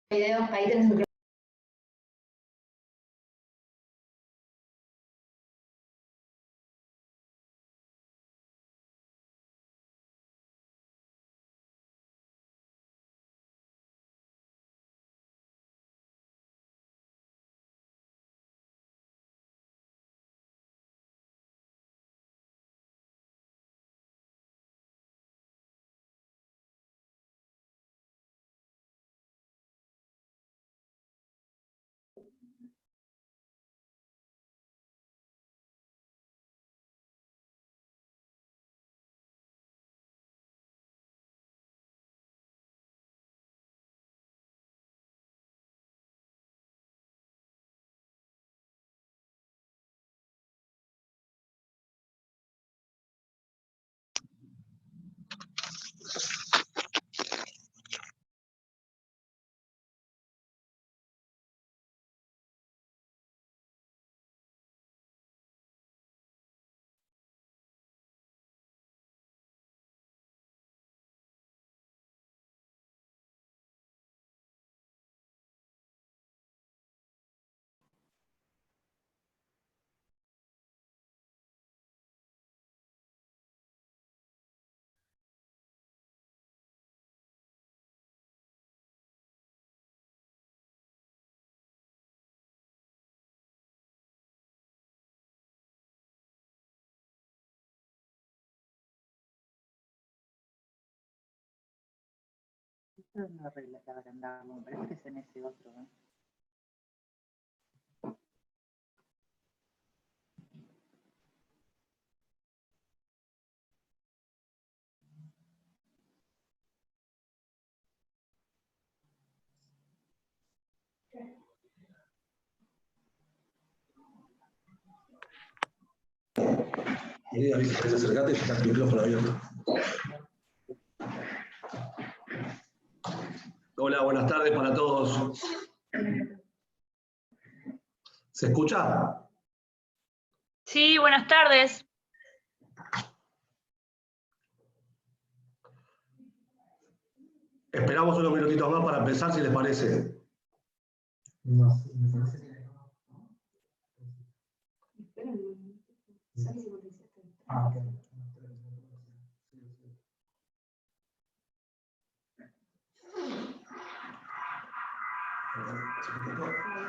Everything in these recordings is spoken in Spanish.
Video, ahí tenés el... Esta es una regla que agrandamos, me parece que es en ese otro, ¿eh? Acercate, está el micrófono abierto. Hola, buenas tardes para todos. ¿Se escucha? Sí, buenas tardes. Esperamos unos minutitos más para empezar, si les parece. No, me parece que no. Ah, ok.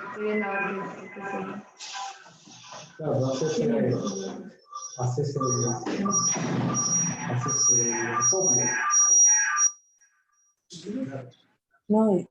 Estoy viendo a ver qué... Claro, haces el copia. No,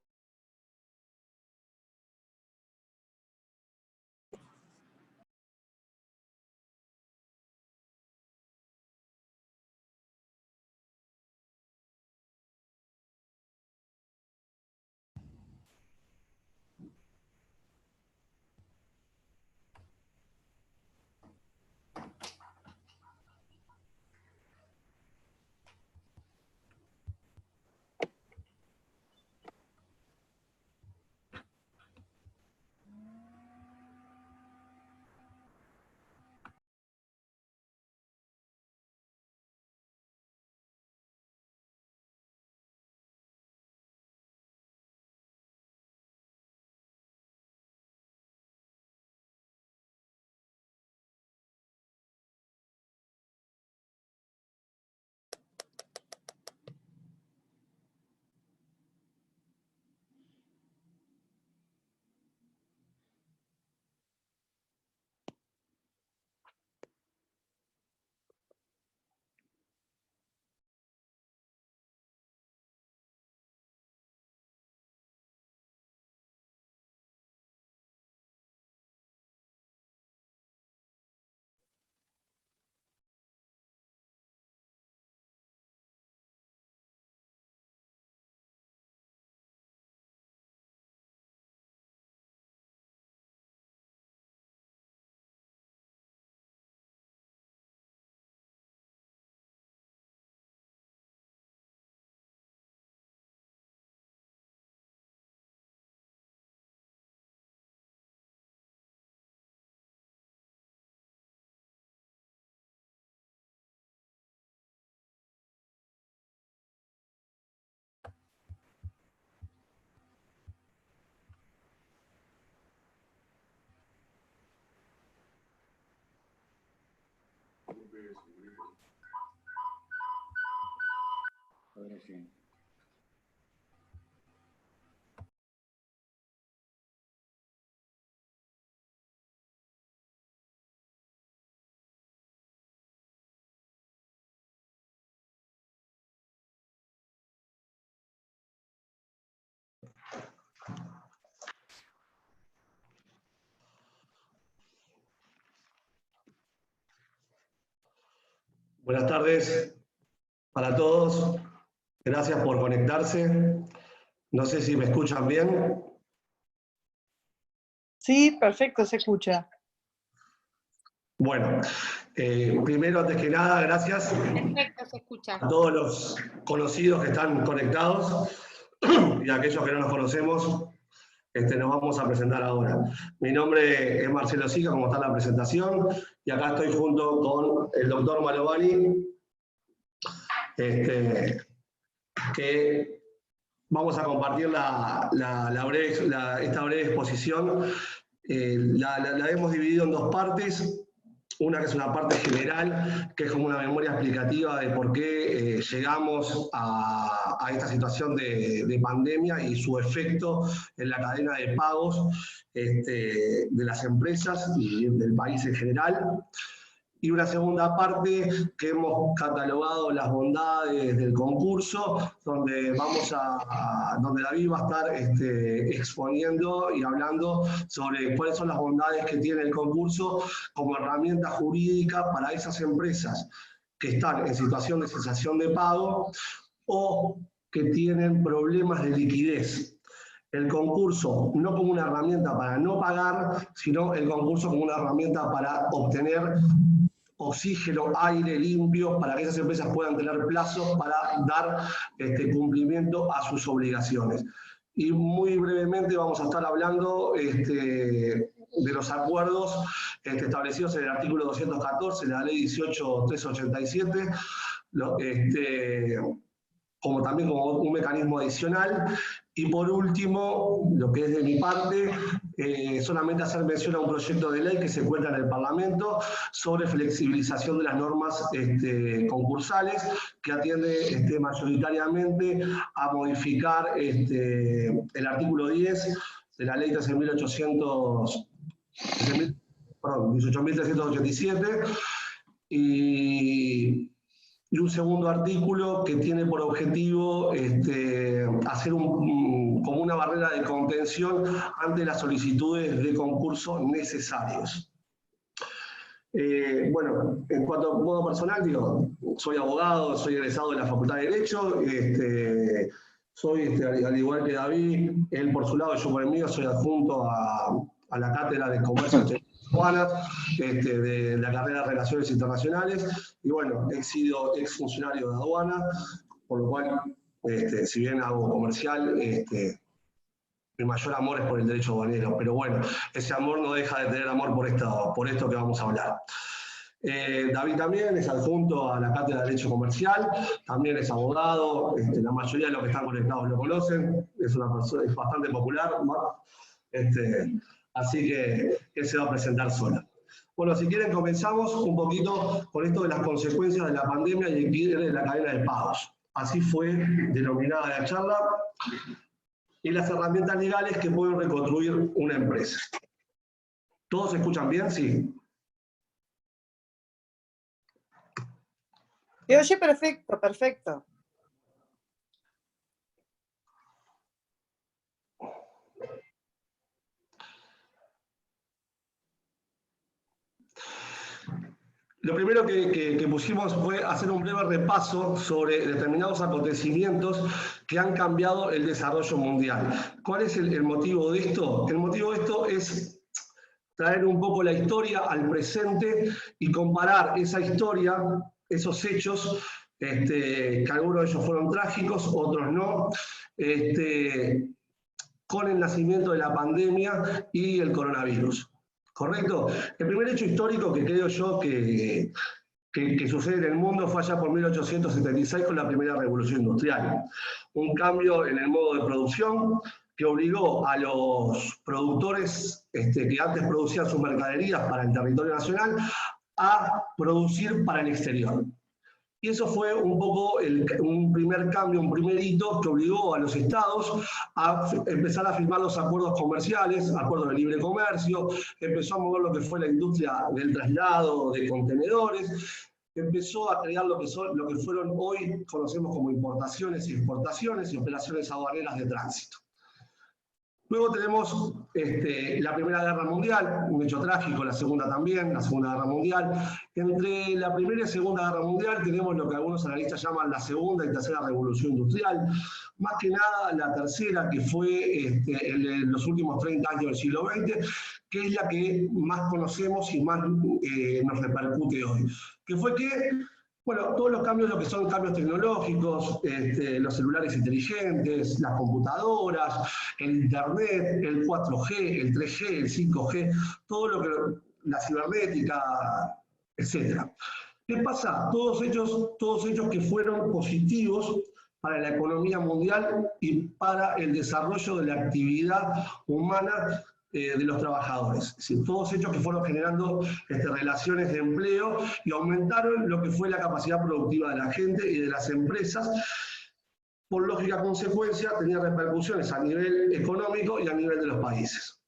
Ahora sí. Buenas tardes para todos. Gracias por conectarse. No sé si me escuchan bien. Sí, perfecto, se escucha. Bueno, primero, antes que nada, gracias Perfecto, se escucha. a todos los conocidos que están conectados y a aquellos que no nos conocemos. Nos vamos a presentar ahora. Mi nombre es Marcelo Sica, como está en la presentación, y acá estoy junto con el doctor Malovani, que vamos a compartir esta breve exposición. La hemos dividido en dos partes. Una que es una parte general, que es como una memoria explicativa de por qué llegamos a esta situación de pandemia y su efecto en la cadena de pagos de las empresas y del país en general. Y una segunda parte que hemos catalogado las bondades del concurso, donde David va a estar exponiendo y hablando sobre cuáles son las bondades que tiene el concurso como herramienta jurídica para esas empresas que están en situación de cesación de pago o que tienen problemas de liquidez. El concurso no como una herramienta para no pagar, sino el concurso como una herramienta para obtener oxígeno, aire limpio, para que esas empresas puedan tener plazos para dar cumplimiento a sus obligaciones. Y muy brevemente vamos a estar hablando de los acuerdos establecidos en el artículo 214 de la ley 18.387, como también como un mecanismo adicional. Y por último, lo que es de mi parte, solamente hacer mención a un proyecto de ley que se encuentra en el Parlamento sobre flexibilización de las normas concursales, que atiende mayoritariamente a modificar el artículo 10 de la ley 18.387 y un segundo artículo que tiene por objetivo hacer como una barrera de contención ante las solicitudes de concurso necesarios. Bueno, en cuanto a modo personal, soy abogado, soy egresado de la Facultad de Derecho, soy, al igual que David, él por su lado y yo por el mío, soy adjunto a la Cátedra de Comercio Aduanas, de la carrera de Relaciones Internacionales, y bueno, he sido exfuncionario de aduana, por lo cual, si bien hago comercial, mi mayor amor es por el derecho aduanero, pero bueno, ese amor no deja de tener amor por esto que vamos a hablar. David también es adjunto a la Cátedra de Derecho Comercial, también es abogado, la mayoría de los que están conectados lo conocen, es una persona, es bastante popular, así que él se va a presentar sola. Bueno, si quieren comenzamos un poquito con esto de las consecuencias de la pandemia y el quiebre de la cadena de pagos. Así fue denominada la charla, y las herramientas legales que pueden reconstruir una empresa. ¿Todos se escuchan bien? Sí. Se oye perfecto, perfecto. Lo primero que pusimos fue hacer un breve repaso sobre determinados acontecimientos que han cambiado el desarrollo mundial. ¿Cuál es el motivo de esto? El motivo de esto es traer un poco la historia al presente y comparar esa historia, esos hechos, que algunos de ellos fueron trágicos, otros no, con el nacimiento de la pandemia y el coronavirus. ¿Correcto? El primer hecho histórico que creo yo que sucede en el mundo fue allá por 1876 con la primera revolución industrial. Un cambio en el modo de producción que obligó a los productores que antes producían sus mercaderías para el territorio nacional a producir para el exterior. Y eso fue un poco un primer cambio, un primer hito que obligó a los estados a empezar a firmar los acuerdos comerciales, acuerdos de libre comercio, empezó a mover lo que fue la industria del traslado de contenedores, empezó a crear lo que fueron hoy, conocemos como importaciones y exportaciones y operaciones aduaneras de tránsito. Luego tenemos la Primera Guerra Mundial, un hecho trágico, la Segunda también, la Segunda Guerra Mundial. Entre la Primera y Segunda Guerra Mundial tenemos lo que algunos analistas llaman la Segunda y Tercera Revolución Industrial. Más que nada la tercera, que fue en los últimos 30 años del siglo XX, que es la que más conocemos y más nos repercute hoy. Que fue que, bueno, todos los cambios, lo que son cambios tecnológicos, los celulares inteligentes, las computadoras, el Internet, el 4G, el 3G, el 5G, todo lo que, la cibernética, etc. ¿Qué pasa? Todos ellos que fueron positivos para la economía mundial y para el desarrollo de la actividad humana de los trabajadores. Es decir, todos ellos que fueron generando relaciones de empleo y aumentaron lo que fue la capacidad productiva de la gente y de las empresas. Por lógica consecuencia, tenía repercusiones a nivel económico y a nivel de los países.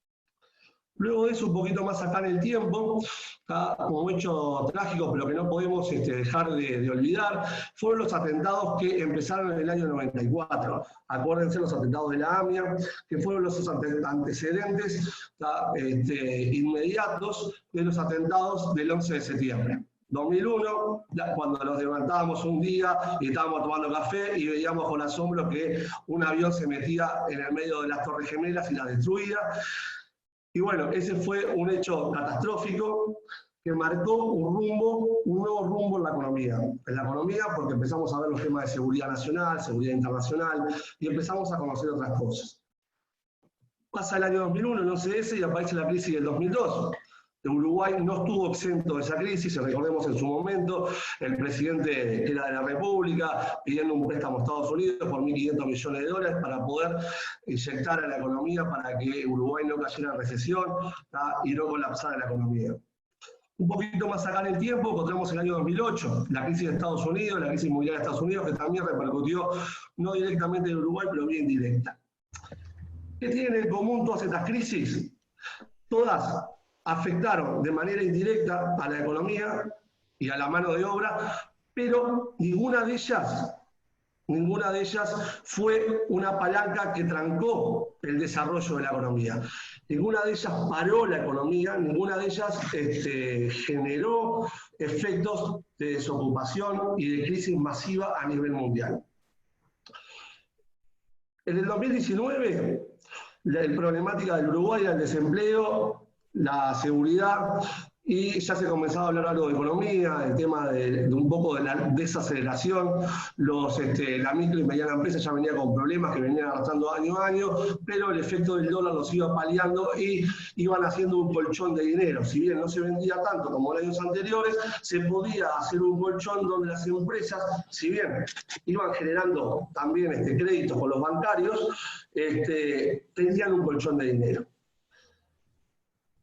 Luego de eso, un poquito más acá en el tiempo, como hecho trágico, pero que no podemos dejar de olvidar, fueron los atentados que empezaron en el año 94. Acuérdense los atentados de la AMIA, que fueron los antecedentes inmediatos de los atentados del 11 de septiembre. 2001, cuando nos levantábamos un día y estábamos tomando café y veíamos con asombro que un avión se metía en el medio de las Torres Gemelas y las destruía. Y bueno, ese fue un hecho catastrófico que marcó un nuevo rumbo en la economía. En la economía porque empezamos a ver los temas de seguridad nacional, seguridad internacional, y empezamos a conocer otras cosas. Pasa el año 2001, el 11S, y aparece la crisis del 2002. Uruguay no estuvo exento de esa crisis, recordemos en su momento, el presidente que era de la República pidiendo un préstamo a Estados Unidos por 1.500 millones de dólares para poder inyectar a la economía para que Uruguay no cayera en recesión y no colapsara la economía. Un poquito más acá en el tiempo, encontramos el año 2008, la crisis de Estados Unidos, la crisis mundial de Estados Unidos, que también repercutió no directamente en Uruguay, pero bien directa. ¿Qué tienen en común todas estas crisis? Todas afectaron de manera indirecta a la economía y a la mano de obra, pero ninguna de ellas fue una palanca que trancó el desarrollo de la economía. Ninguna de ellas paró la economía, ninguna de ellas generó efectos de desocupación y de crisis masiva a nivel mundial. En el 2019, la problemática del Uruguay era el desempleo, la seguridad, y ya se comenzaba a hablar algo de economía, el tema de un poco de la desaceleración, la micro y mediana empresa ya venía con problemas que venían arrastrando año a año, pero el efecto del dólar los iba paliando y iban haciendo un colchón de dinero. Si bien no se vendía tanto como en años anteriores, se podía hacer un colchón donde las empresas, si bien iban generando también créditos con los bancarios, tenían un colchón de dinero.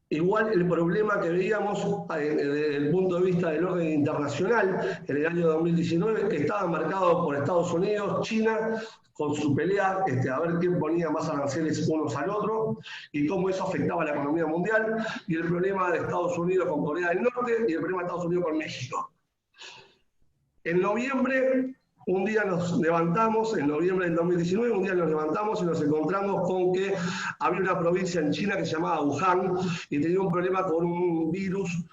Igual el problema que veíamos desde el punto de vista del orden internacional en el año 2019 estaba marcado por Estados Unidos, China, con su pelea, a ver quién ponía más aranceles unos al otro y cómo eso afectaba a la economía mundial, y el problema de Estados Unidos con Corea del Norte y el problema de Estados Unidos con México. En noviembre, un día nos levantamos, en noviembre del 2019, un día nos levantamos y nos encontramos con que había una provincia en China que se llamaba Wuhan y tenía un problema con un virus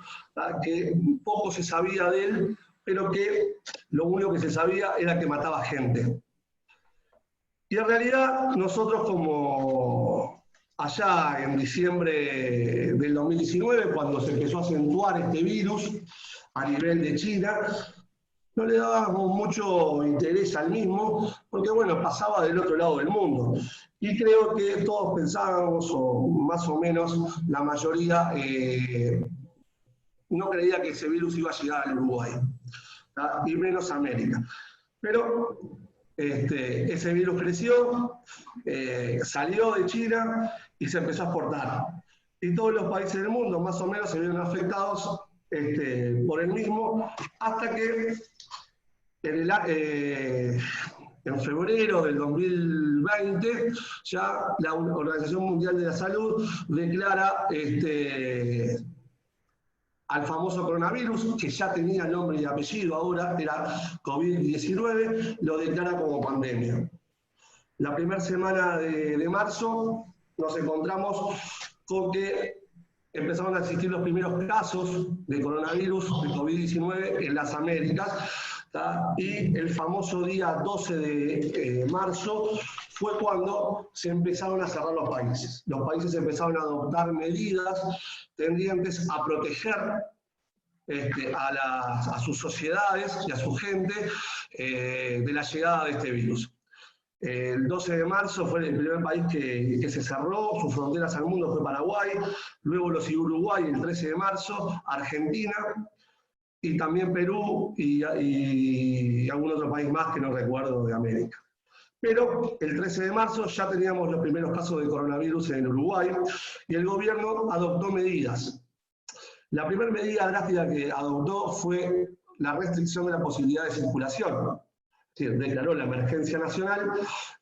que poco se sabía de él, pero que lo único que se sabía era que mataba gente. Y en realidad nosotros, como allá en diciembre del 2019, cuando se empezó a acentuar este virus a nivel de China, no le dábamos mucho interés al mismo, porque bueno, pasaba del otro lado del mundo. Y creo que todos pensábamos, o más o menos la mayoría, no creía que ese virus iba a llegar al Uruguay, y menos a América. Pero ese virus creció, salió de China y se empezó a exportar. Y todos los países del mundo más o menos se vieron afectados por el mismo, hasta que en febrero del 2020 ya la Organización Mundial de la Salud declara al famoso coronavirus, que ya tenía nombre y apellido, ahora era COVID-19, lo declara como pandemia. La primera semana de marzo nos encontramos con que empezaron a existir los primeros casos de coronavirus, de COVID-19 en las Américas, ¿tá? Y el famoso día 12 de marzo fue cuando se empezaron a cerrar los países. Los países empezaron a adoptar medidas tendientes a proteger a sus sociedades y a su gente de la llegada de este virus. El 12 de marzo fue el primer país que se cerró, sus fronteras al mundo fue Paraguay, luego lo siguió Uruguay el 13 de marzo, Argentina, y también Perú y algún otro país más que no recuerdo de América. Pero el 13 de marzo ya teníamos los primeros casos de coronavirus en Uruguay y el gobierno adoptó medidas. La primera medida drástica que adoptó fue la restricción de la posibilidad de circulación. Es decir, declaró la emergencia nacional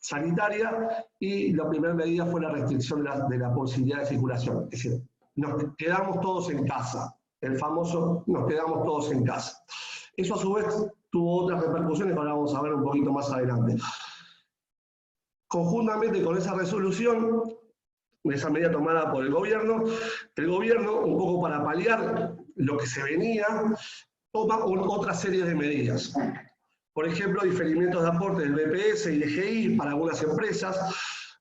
sanitaria y la primera medida fue la restricción de la posibilidad de circulación. Es decir, nos quedamos todos en casa. El famoso nos quedamos todos en casa. Eso a su vez tuvo otras repercusiones que ahora vamos a ver un poquito más adelante. Conjuntamente con esa resolución, esa medida tomada por el gobierno, un poco para paliar lo que se venía, toma otra serie de medidas. Por ejemplo, diferimientos de aporte del BPS y DGI para algunas empresas,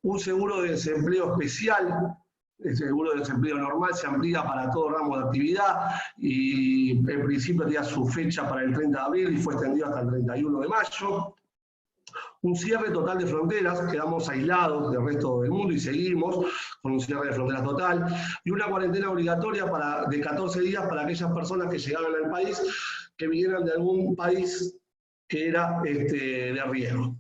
un seguro de desempleo especial. El seguro de desempleo normal se amplía para todo ramo de actividad y en principio tenía su fecha para el 30 de abril y fue extendido hasta el 31 de mayo. Un cierre total de fronteras, quedamos aislados del resto del mundo y seguimos con un cierre de fronteras total, y una cuarentena obligatoria de 14 días para aquellas personas que llegaban al país, que vinieran de algún país que era de riesgo.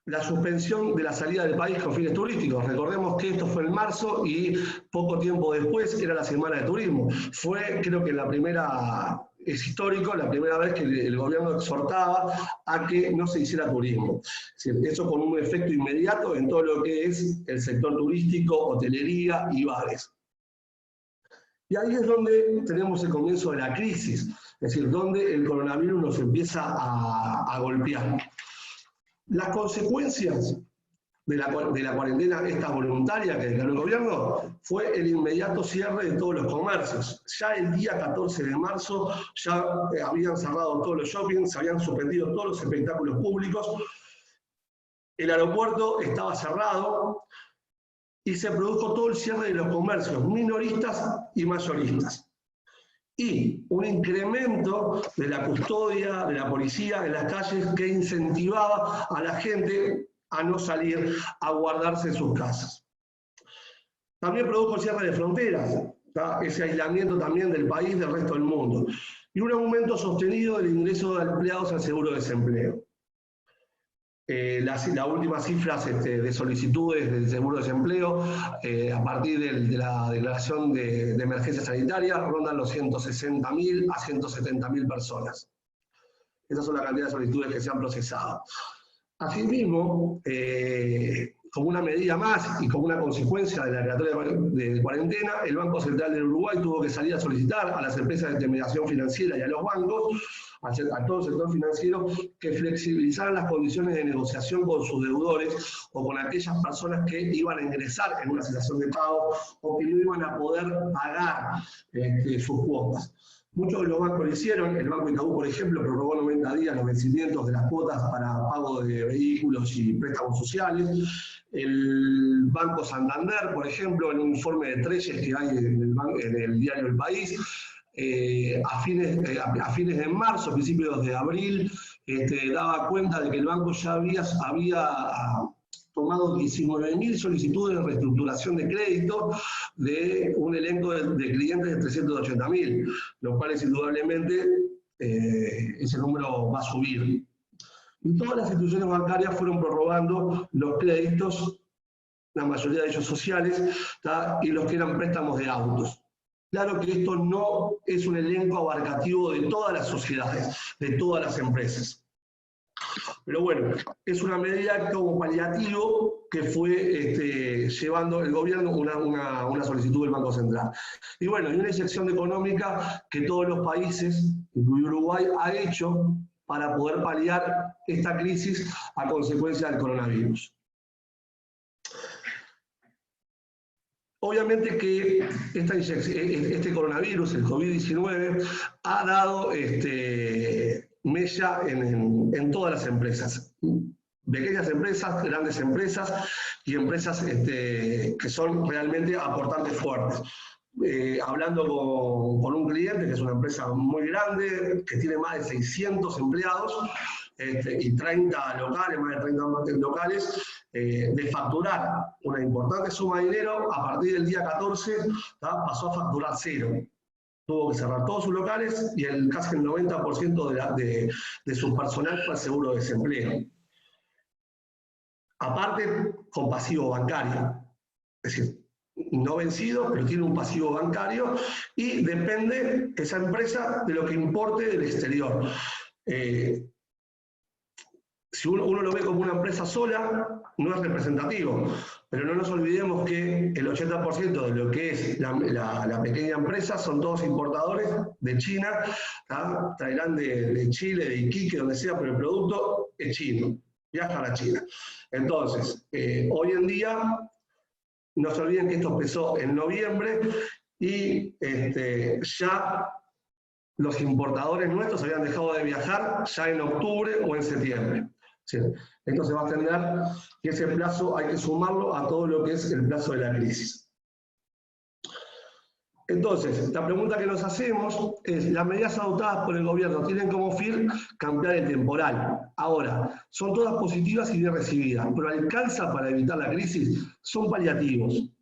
La suspensión de la salida del país con fines turísticos. Recordemos que esto fue en marzo y poco tiempo después era la Semana de Turismo. Fue, creo que es histórico, la primera vez que el gobierno exhortaba a que no se hiciera turismo. Es decir, eso con un efecto inmediato en todo lo que es el sector turístico, hotelería y bares. Y ahí es donde tenemos el comienzo de la crisis, es decir, donde el coronavirus nos empieza a golpear. Las consecuencias de la cuarentena esta voluntaria que declaró el gobierno fue el inmediato cierre de todos los comercios. Ya el día 14 de marzo ya habían cerrado todos los shoppings, se habían suspendido todos los espectáculos públicos, el aeropuerto estaba cerrado y se produjo todo el cierre de los comercios minoristas y mayoristas. Y un incremento de la custodia de la policía en las calles que incentivaba a la gente a no salir, a guardarse en sus casas. También produjo el cierre de fronteras, ¿tá? Ese aislamiento también del país del resto del mundo. Y un aumento sostenido del ingreso de empleados al seguro de desempleo. Las últimas cifras de solicitudes del seguro de desempleo a partir de la declaración de emergencia sanitaria rondan los 160.000 a 170.000 personas. Esas son la cantidad de solicitudes que se han procesado. Asimismo, como una medida más y como una consecuencia de la declaratoria de cuarentena, el Banco Central del Uruguay tuvo que salir a solicitar a las empresas de intermediación financiera y a los bancos, a todo el sector financiero, que flexibilizaran las condiciones de negociación con sus deudores o con aquellas personas que iban a ingresar en una situación de pago o que no iban a poder pagar sus cuotas. Muchos de los bancos lo hicieron. El Banco Itaú, por ejemplo, prorrogó 90 días los vencimientos de las cuotas para pago de vehículos y préstamos sociales. El Banco Santander, por ejemplo, en un informe de Treyes que hay en el diario El País, a fines de marzo, principios de abril, daba cuenta de que el banco ya había tomado 19.000 solicitudes de reestructuración de crédito de un elenco de clientes de 380.000, lo cual es indudablemente ese número va a subir. Y todas las instituciones bancarias fueron prorrogando los créditos, la mayoría de ellos sociales, ¿tá? Y los que eran préstamos de autos. Claro que esto no es un elenco abarcativo de todas las sociedades, de todas las empresas. Pero bueno, es una medida como paliativo que fue llevando el gobierno una solicitud del Banco Central. Y bueno, y una inyección económica que todos los países, incluido Uruguay, ha hecho para poder paliar esta crisis a consecuencia del coronavirus. Obviamente que este coronavirus, el COVID-19, ha dado mella en todas las empresas. Pequeñas empresas, grandes empresas y empresas que son realmente aportantes fuertes. Hablando con un cliente que es una empresa muy grande, que tiene más de 600 empleados y 30 locales, más de 30 locales, de facturar una importante suma de dinero, a partir del día 14 pasó a facturar cero. Tuvo que cerrar todos sus locales y casi el 90% de su personal fue al seguro de desempleo. Aparte, con pasivo bancario. Es decir, no vencido, pero tiene un pasivo bancario y depende esa empresa de lo que importe del exterior. Si uno lo ve como una empresa sola, no es representativo, pero no nos olvidemos que el 80% de lo que es la pequeña empresa son todos importadores de China, traerán de Chile, de Iquique, donde sea, pero el producto es chino, viaja a la China. Entonces, hoy en día, no se olviden que esto empezó en noviembre y ya los importadores nuestros habían dejado de viajar ya en octubre o en septiembre. ¿Sí? Esto se va a extender y ese plazo hay que sumarlo a todo lo que es el plazo de la crisis. Entonces, la pregunta que nos hacemos es, las medidas adoptadas por el gobierno tienen como fin cambiar el temporal. Ahora, son todas positivas y bien recibidas, pero ¿alcanza para evitar la crisis? Son paliativos.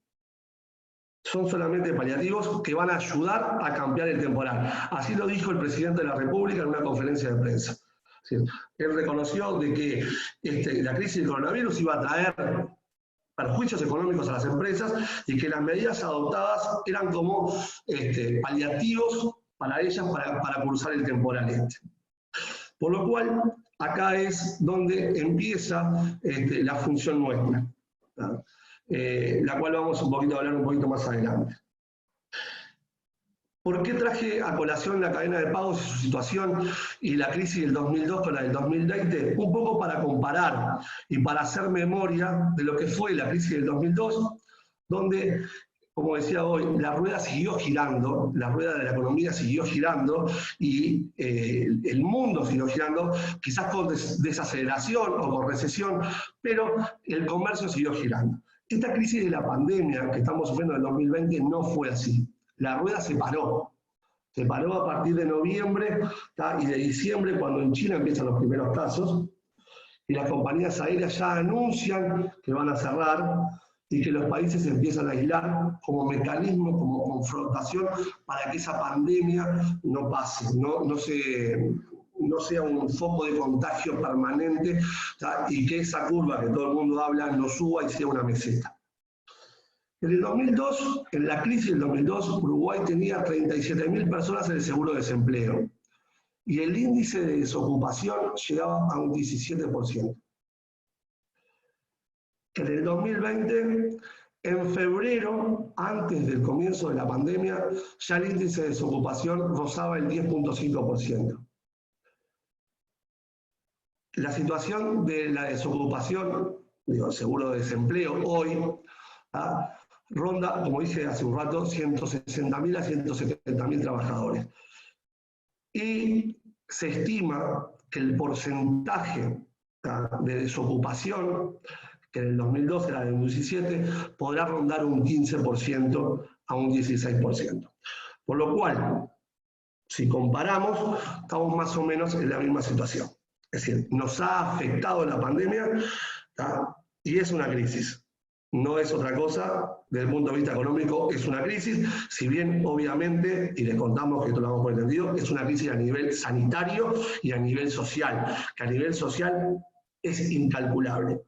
Son solamente paliativos que van a ayudar a cambiar el temporal. Así lo dijo el presidente de la República en una conferencia de prensa. ¿Sí? Él reconoció de que la crisis del coronavirus iba a traer perjuicios económicos a las empresas y que las medidas adoptadas eran como paliativos para ellas para cursar el temporal Por lo cual, acá es donde empieza la función nuestra, la cual vamos a hablar un poquito más adelante. ¿Por qué traje a colación la cadena de pagos y su situación y la crisis del 2002 con la del 2020? Un poco para comparar y para hacer memoria de lo que fue la crisis del 2002, donde, como decía hoy, la rueda siguió girando, la rueda de la economía siguió girando y el mundo siguió girando, quizás con desaceleración o con recesión, pero el comercio siguió girando. Esta crisis de la pandemia que estamos sufriendo en el 2020 no fue así. La rueda se paró a partir de noviembre y de diciembre, cuando en China empiezan los primeros casos, y las compañías aéreas ya anuncian que van a cerrar y que los países empiezan a aislar como mecanismo, como confrontación, para que esa pandemia no pase, no sea un foco de contagio permanente y que esa curva que todo el mundo habla no suba y sea una meseta. En el 2002, en la crisis del 2002, Uruguay tenía 37.000 personas en el seguro de desempleo y el índice de desocupación llegaba a un 17%. En el 2020, en febrero, antes del comienzo de la pandemia, ya el índice de desocupación rozaba el 10.5%. La situación de la desocupación, seguro de desempleo hoy, ronda, como dije hace un rato, 160.000 a 170.000 trabajadores. Y se estima que el porcentaje de desocupación, que en el 2012 era de un 17%, podrá rondar un 15% a un 16%. Por lo cual, si comparamos, estamos más o menos en la misma situación. Es decir, nos ha afectado la pandemia y es una crisis. No es otra cosa, desde el punto de vista económico es una crisis, si bien obviamente, y les contamos que esto lo damos por entendido, es una crisis a nivel sanitario y a nivel social, que a nivel social es incalculable.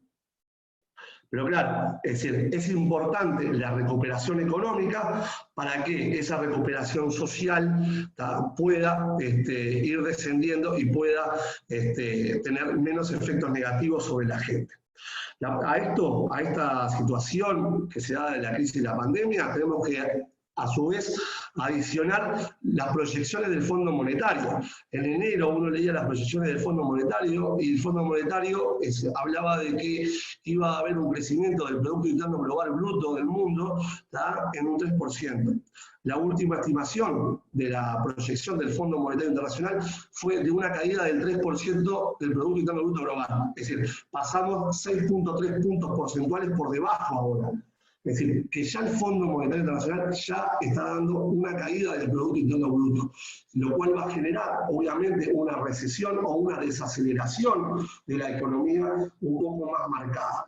Pero claro, es decir, es importante la recuperación económica para que esa recuperación social pueda ir descendiendo y pueda tener menos efectos negativos sobre la gente. A esta situación que se da de la crisis y la pandemia, tenemos que a su vez adicionar las proyecciones del Fondo Monetario. En enero uno leía las proyecciones del Fondo Monetario y el Fondo Monetario hablaba de que iba a haber un crecimiento del Producto Interno Global Bruto del mundo en un 3%. La última estimación de la proyección del Fondo Monetario Internacional fue de una caída del 3% del Producto Interno Bruto Global. Es decir, pasamos 6.3 puntos porcentuales por debajo ahora. Es decir, que ya el Fondo Monetario Internacional ya está dando una caída del Producto Interno Bruto, lo cual va a generar, obviamente, una recesión o una desaceleración de la economía un poco más marcada.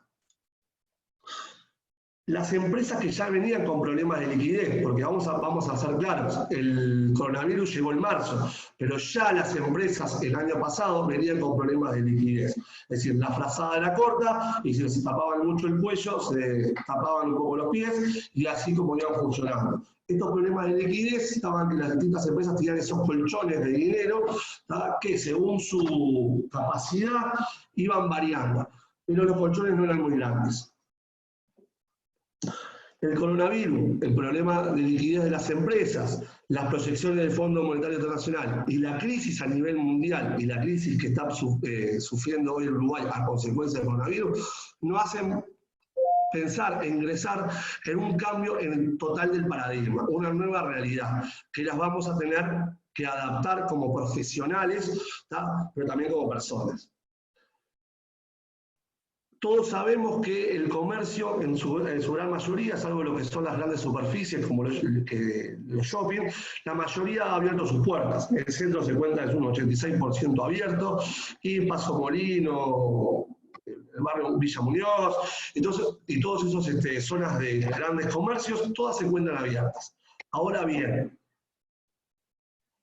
Las empresas que ya venían con problemas de liquidez, porque vamos a ser claros, el coronavirus llegó en marzo, pero ya las empresas el año pasado venían con problemas de liquidez. Es decir, la frazada era corta y si se tapaban mucho el cuello, se tapaban un poco los pies y así como iban funcionando. Estos problemas de liquidez estaban que las distintas empresas tenían esos colchones de dinero que según su capacidad iban variando, pero los colchones no eran muy grandes. El coronavirus, el problema de liquidez de las empresas, las proyecciones del Fondo Monetario Internacional y la crisis a nivel mundial y la crisis que está sufriendo hoy el Uruguay a consecuencia del coronavirus, nos hacen pensar e ingresar en un cambio en el total del paradigma, una nueva realidad, que las vamos a tener que adaptar como profesionales, pero también como personas. Todos sabemos que el comercio, en su gran mayoría, salvo lo que son las grandes superficies, como los shopping, la mayoría ha abierto sus puertas. El centro se cuenta es un 86% abierto, y Paso Molino, el barrio Villa Muñoz, y todas esas zonas de grandes comercios, todas se encuentran abiertas. Ahora bien,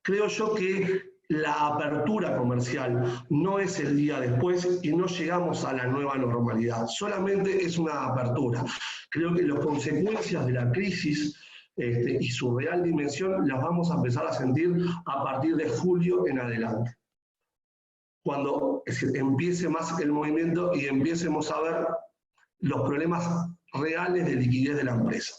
creo yo que la apertura comercial no es el día después y no llegamos a la nueva normalidad, solamente es una apertura. Creo que las consecuencias de la crisis y su real dimensión las vamos a empezar a sentir a partir de julio en adelante, cuando empiece más el movimiento y empiecemos a ver los problemas reales de liquidez de la empresa.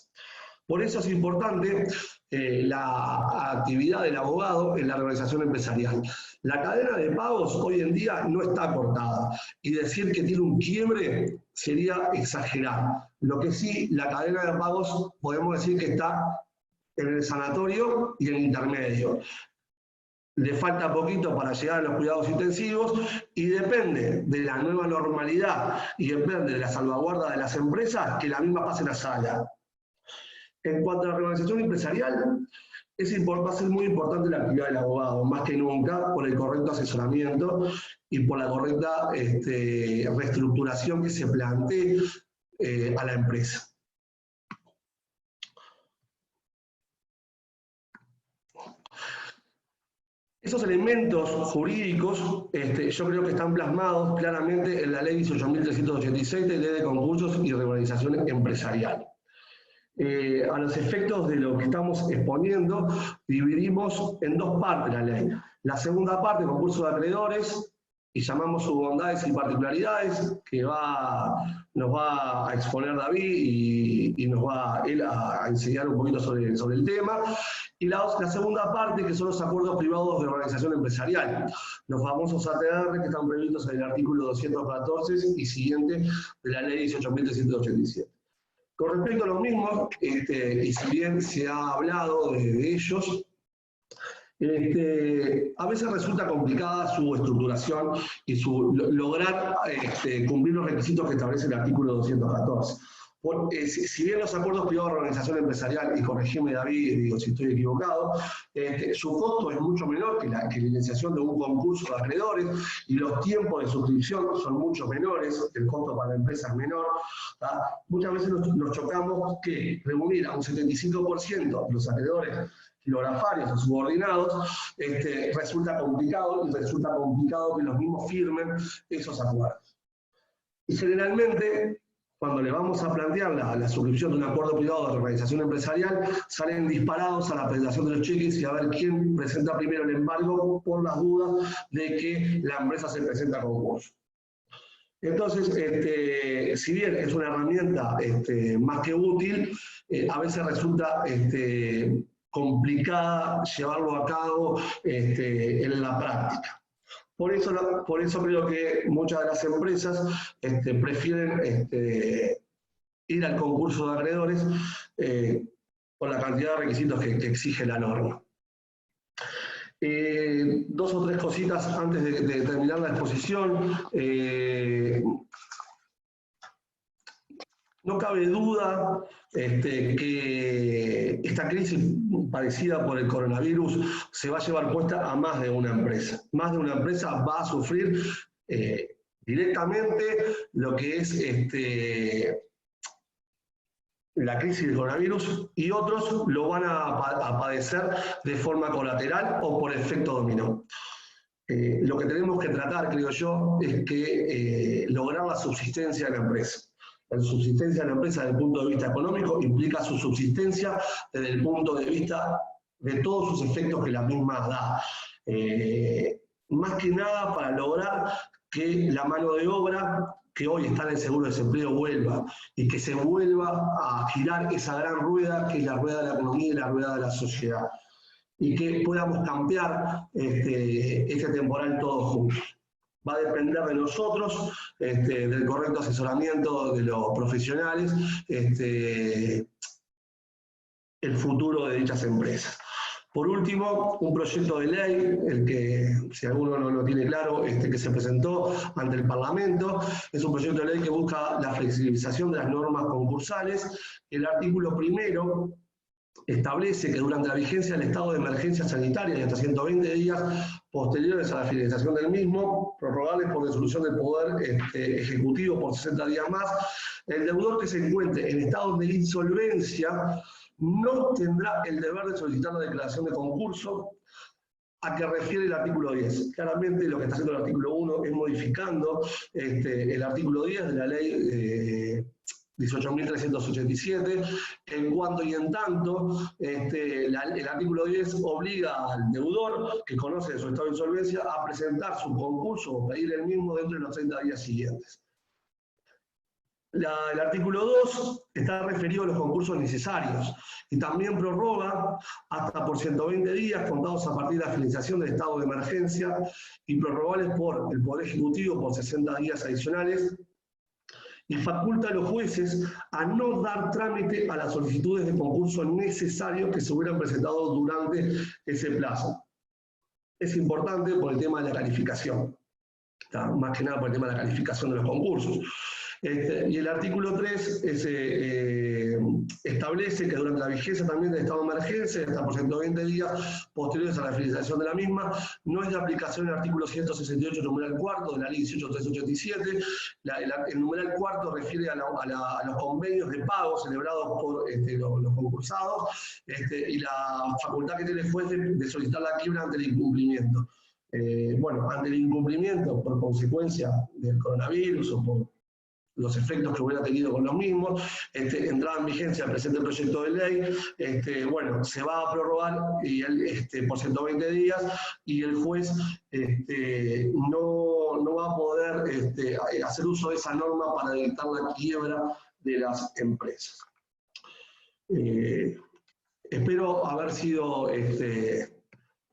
Por eso es importante la actividad del abogado en la organización empresarial. La cadena de pagos hoy en día no está cortada y decir que tiene un quiebre sería exagerar. Lo que sí, la cadena de pagos podemos decir que está en el sanatorio y en el intermedio. Le falta poquito para llegar a los cuidados intensivos y depende de la nueva normalidad y depende de la salvaguarda de las empresas que la misma pase la sala. En cuanto a la organización empresarial, va a ser muy importante la actividad del abogado, más que nunca, por el correcto asesoramiento y por la correcta reestructuración que se plantee a la empresa. Esos elementos jurídicos yo creo que están plasmados claramente en la Ley 18.386 de Ley de Concursos y Reorganización Empresarial. A los efectos de lo que estamos exponiendo, dividimos en dos partes la ley. La segunda parte, concurso de acreedores, y llamamos sus bondades y particularidades, que nos va a exponer David y nos va él a enseñar un poquito sobre el tema. Y la segunda parte, que son los acuerdos privados de organización empresarial, los famosos ATR que están previstos en el artículo 214 y siguiente de la ley 18.387. Con respecto a los mismos, y si bien se ha hablado de ellos, a veces resulta complicada su estructuración y lograr cumplir los requisitos que establece el artículo 214. Si bien los acuerdos privados de organización empresarial, y corregime David, digo si estoy equivocado, su costo es mucho menor que la iniciación de un concurso de acreedores y los tiempos de suscripción son mucho menores, el costo para la empresa es menor. Muchas veces nos chocamos que reunir a un 75% de los acreedores filografarios o subordinados resulta complicado y resulta complicado que los mismos firmen esos acuerdos. Y generalmente cuando le vamos a plantear la suscripción de un acuerdo privado de organización empresarial, salen disparados a la presentación de los cheques y a ver quién presenta primero el embargo por las dudas de que la empresa se presenta a concurso. Entonces, si bien es una herramienta más que útil, a veces resulta complicada llevarlo a cabo en la práctica. Por eso creo que muchas de las empresas prefieren ir al concurso de acreedores por la cantidad de requisitos que exige la norma. Dos o tres cositas antes de terminar la exposición. No cabe duda que esta crisis padecida por el coronavirus se va a llevar puesta a más de una empresa. Más de una empresa va a sufrir directamente lo que es la crisis del coronavirus, y otros lo van a padecer de forma colateral o por efecto dominó. Lo que tenemos que tratar, creo yo, es que lograr la subsistencia de la empresa. La subsistencia de la empresa desde el punto de vista económico implica su subsistencia desde el punto de vista de todos sus efectos que la misma da. Más que nada para lograr que la mano de obra que hoy está en el seguro de desempleo vuelva, y que se vuelva a girar esa gran rueda que es la rueda de la economía y la rueda de la sociedad, y que podamos cambiar este temporal todos juntos. Va a depender de nosotros, del correcto asesoramiento de los profesionales, el futuro de dichas empresas. Por último, un proyecto de ley, el que, si alguno no lo tiene claro, que se presentó ante el Parlamento, es un proyecto de ley que busca la flexibilización de las normas concursales. El artículo primero establece que durante la vigencia del estado de emergencia sanitaria y hasta 120 días posteriores a la finalización del mismo, prorrogables por resolución del Poder Ejecutivo por 60 días más, el deudor que se encuentre en estado de insolvencia no tendrá el deber de solicitar la declaración de concurso a que refiere el artículo 10. Claramente lo que está haciendo el artículo 1 es modificando el artículo 10 de la ley 18.387, en cuanto y en tanto el artículo 10 obliga al deudor que conoce su estado de insolvencia a presentar su concurso o pedir el mismo dentro de los 30 días siguientes. El artículo 2 está referido a los concursos necesarios y también prorroga hasta por 120 días contados a partir de la finalización del estado de emergencia y prorrogables por el Poder Ejecutivo por 60 días adicionales, y faculta a los jueces a no dar trámite a las solicitudes de concurso necesarios que se hubieran presentado durante ese plazo. Es importante por el tema de la calificación, más que nada por el tema de la calificación de los concursos. Y el artículo 3 establece que durante la vigencia también del estado de emergencia, hasta por 120 días posteriores a la finalización de la misma, no es de aplicación el artículo 168, numeral cuarto de la ley 18.387. El numeral cuarto refiere a los convenios de pago celebrados por los concursados, y la facultad que tiene el juez de solicitar la quiebra ante el incumplimiento. Ante el incumplimiento por consecuencia del coronavirus o por los efectos que hubiera tenido con los mismos, entrada en vigencia el presente proyecto de ley, se va a prorrogar por 120 días, y el juez no va a poder hacer uso de esa norma para evitar la quiebra de las empresas. Espero haber sido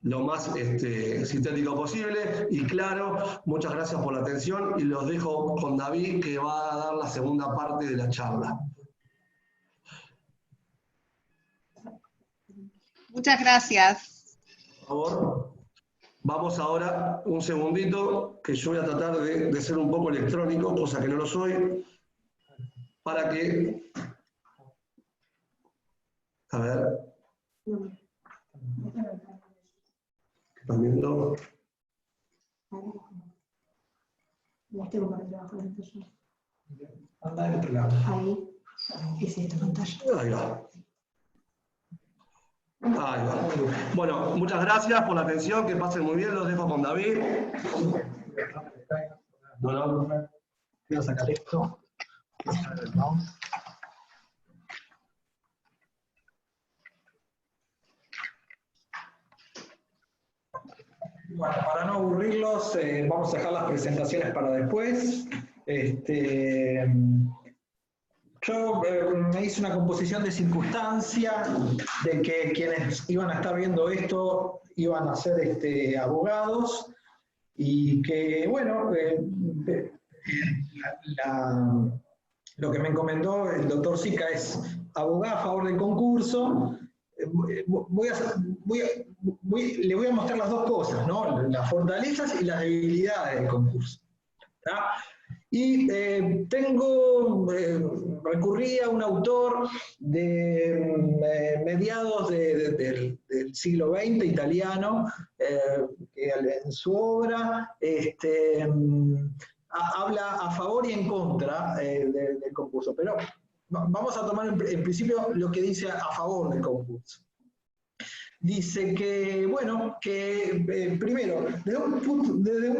lo más sintético posible y claro. Muchas gracias por la atención y los dejo con David, que va a dar la segunda parte de la charla. Muchas gracias. Por favor. Vamos ahora, un segundito, que yo voy a tratar de ser un poco electrónico, cosa que no lo soy, para que... A ver... ¿Están viendo? Anda del otro lado. Ahí. Esa es la pantalla. Ahí va. Ahí va. Bueno, muchas gracias por la atención, que pasen muy bien, los dejo con David. Bueno, voy a sacar esto. Bueno, para no aburrirlos, vamos a dejar las presentaciones para después. Yo me hice una composición de circunstancia de que quienes iban a estar viendo esto iban a ser abogados y que, bueno, lo que me encomendó el doctor Sica es abogar a favor del concurso. Le voy a mostrar las dos cosas, ¿no? Las fortalezas y las debilidades del concurso. ¿Tá? Y recurrí a un autor de mediados del siglo XX, italiano, que en su obra habla a favor y en contra del concurso. Pero vamos a tomar en principio lo que dice a favor del concurso. Dice que, bueno, que primero, desde un